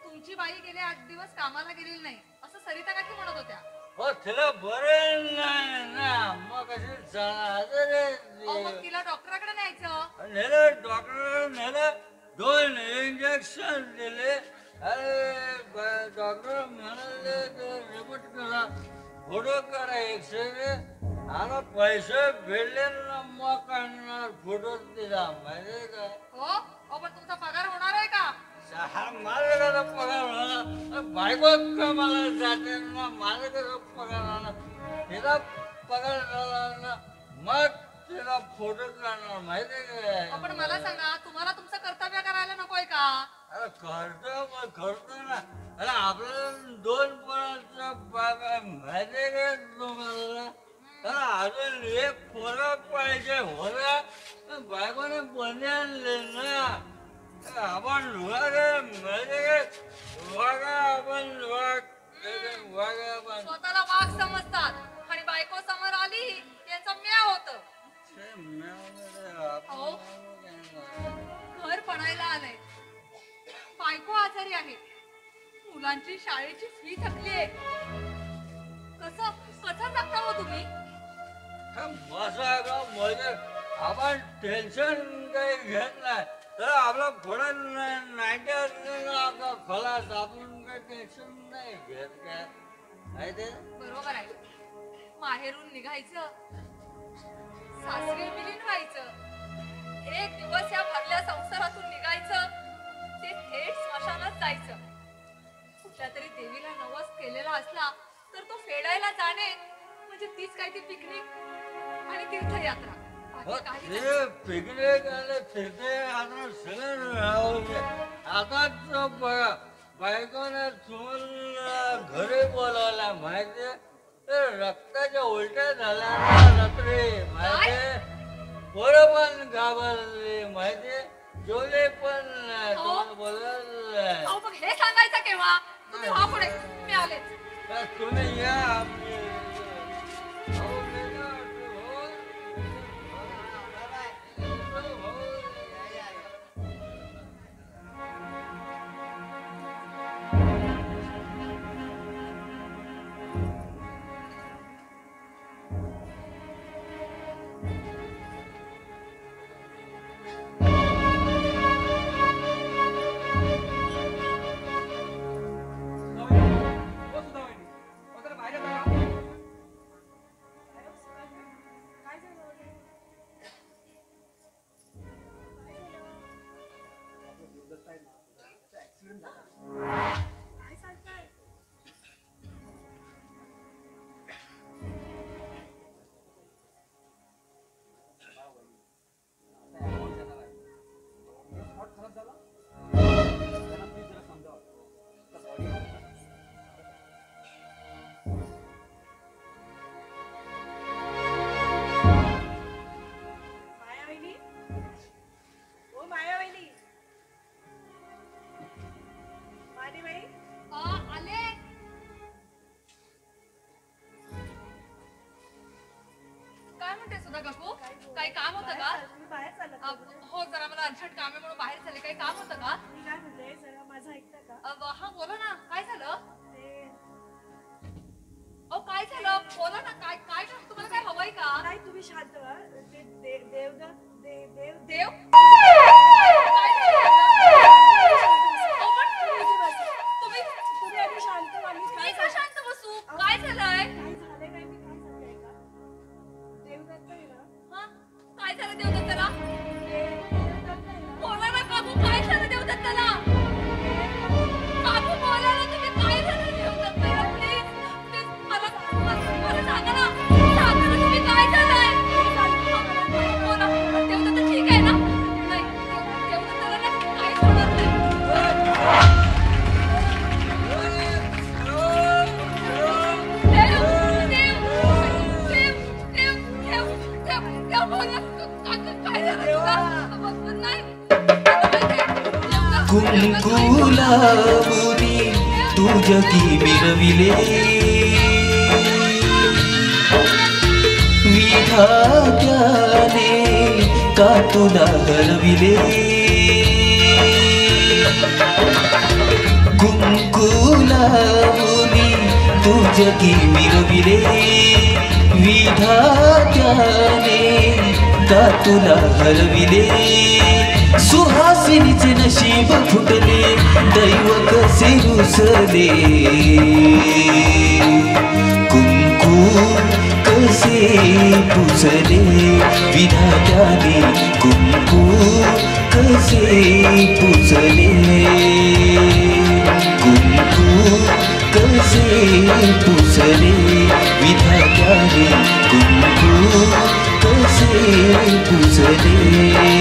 तुमची बाई गेले 8 दिवस कामाला गेलेली नाही असं सरिता काकी म्हणत होत्या. हो तिला बरं नाही ना, मग कशी जाणार? मग तिला डॉक्टराकडे न्यायचं. नेलं डॉक्टर, नेलं 2 इंजेक्शन दिले. अरे डॉक्टर म्हणाले रिपोर्ट करा, फोटो करा, एक्सरे. आता पैसे भेटले ना मग काढणार फोटो दिला, माहिती का? हो पण तुमचा पगार होणार आहे का? माझं कसं पगार होणार? बायको कामाला जाते ना, माझं कसं पगार होणार? तिला पगार झाला ना मग तिला फोटो काढणार, माहिती का? पण मला सांगा, तुम्हाला तुमचं कर्तव्य करायला नकोय का? अरे करतो ना. अरे आपल्याला 2 पोरांचा बाबा, माहिती का तुम्हाला? अजून एक पोरं पाहिजे होता, बायकोने बंदी आणले ना. आपण स्वतःला वाघ समजतात आणि बायको समोर आली यांचा म्याव होत. घर पडायला आलंय, बायको आजारी आहे, मुलांची शाळेची फी थकली आहे. कसं जगता हो तुम्ही? आपण टेन्शन काही घेत नाही तर आपला पुढे नाईन्टी आपला खलास, आपण काही टेन्शन नाही घेत. काय बरोबर आहे. माहेरून निघायचं, सासरी विलीन व्हायचं, एक दिवस या भरल्या संसारातून निघायचं, ते थेट स्मशानात जायचं. कुठल्या तरी देवीला नवस केलेला असला तर तो फेडायला जाणे म्हणजे तीच काय ती पिकनिक आणि तीर्थयात्रा. पिकनिक आले तिथे आता सगळं आता बघा, बायकोने तुम्हाला घरी बोलावला, माहिती? रक्ताच्या उलट्या झाल्या रात्री, माहिती? पोरं पण घाबरले, माहिती? जेवले पण तुम्हाला बोलवलं. मग हे सांगायचं केव्हा? तुम्ही व्हा पुढे, मी आलेच. तुम्ही या. बाहेर सुधा काकू काही काम होतं का? हो जरा मला अर्जंट काम आहे म्हणून बाहेर चालले. काही काम होतं का? हा बोला ना काय झालं? काय झालं बोला ना. काय काय तुम्हाला काय हवंय का? नाही तुम्ही शांत व्हा. देव तुम्ही आधी शांत व्हा. मी का शांत बसू? काय झालंय? काय झालं देवदत्ताला? बोला ना काकू काय झालं देवदत्ताला? काकू बोला ना तुम्ही काय झालं देवदत्ताला? प्लीज मला सांगा ना. सांगा ना तुम्ही काय झालंय? बोला देवदत्त ठीक आहे ना? नाही देवदत्ताला ना काहीच होणार नाही. कुंकुलावुनी तुझकी मिरविले विधात्याने का तुला हरविले कुंकुलावुनी तुझकी मिरविले विधात्याने का तुला हरविले सुहासिनीचे नशीब फुटले दैव कसे रुसले कुंकू कसे पुसले विधात्याने कुंकू कसे पुसले कुंकू कसे पुसले विधात्याने कुंकू कसे पुसले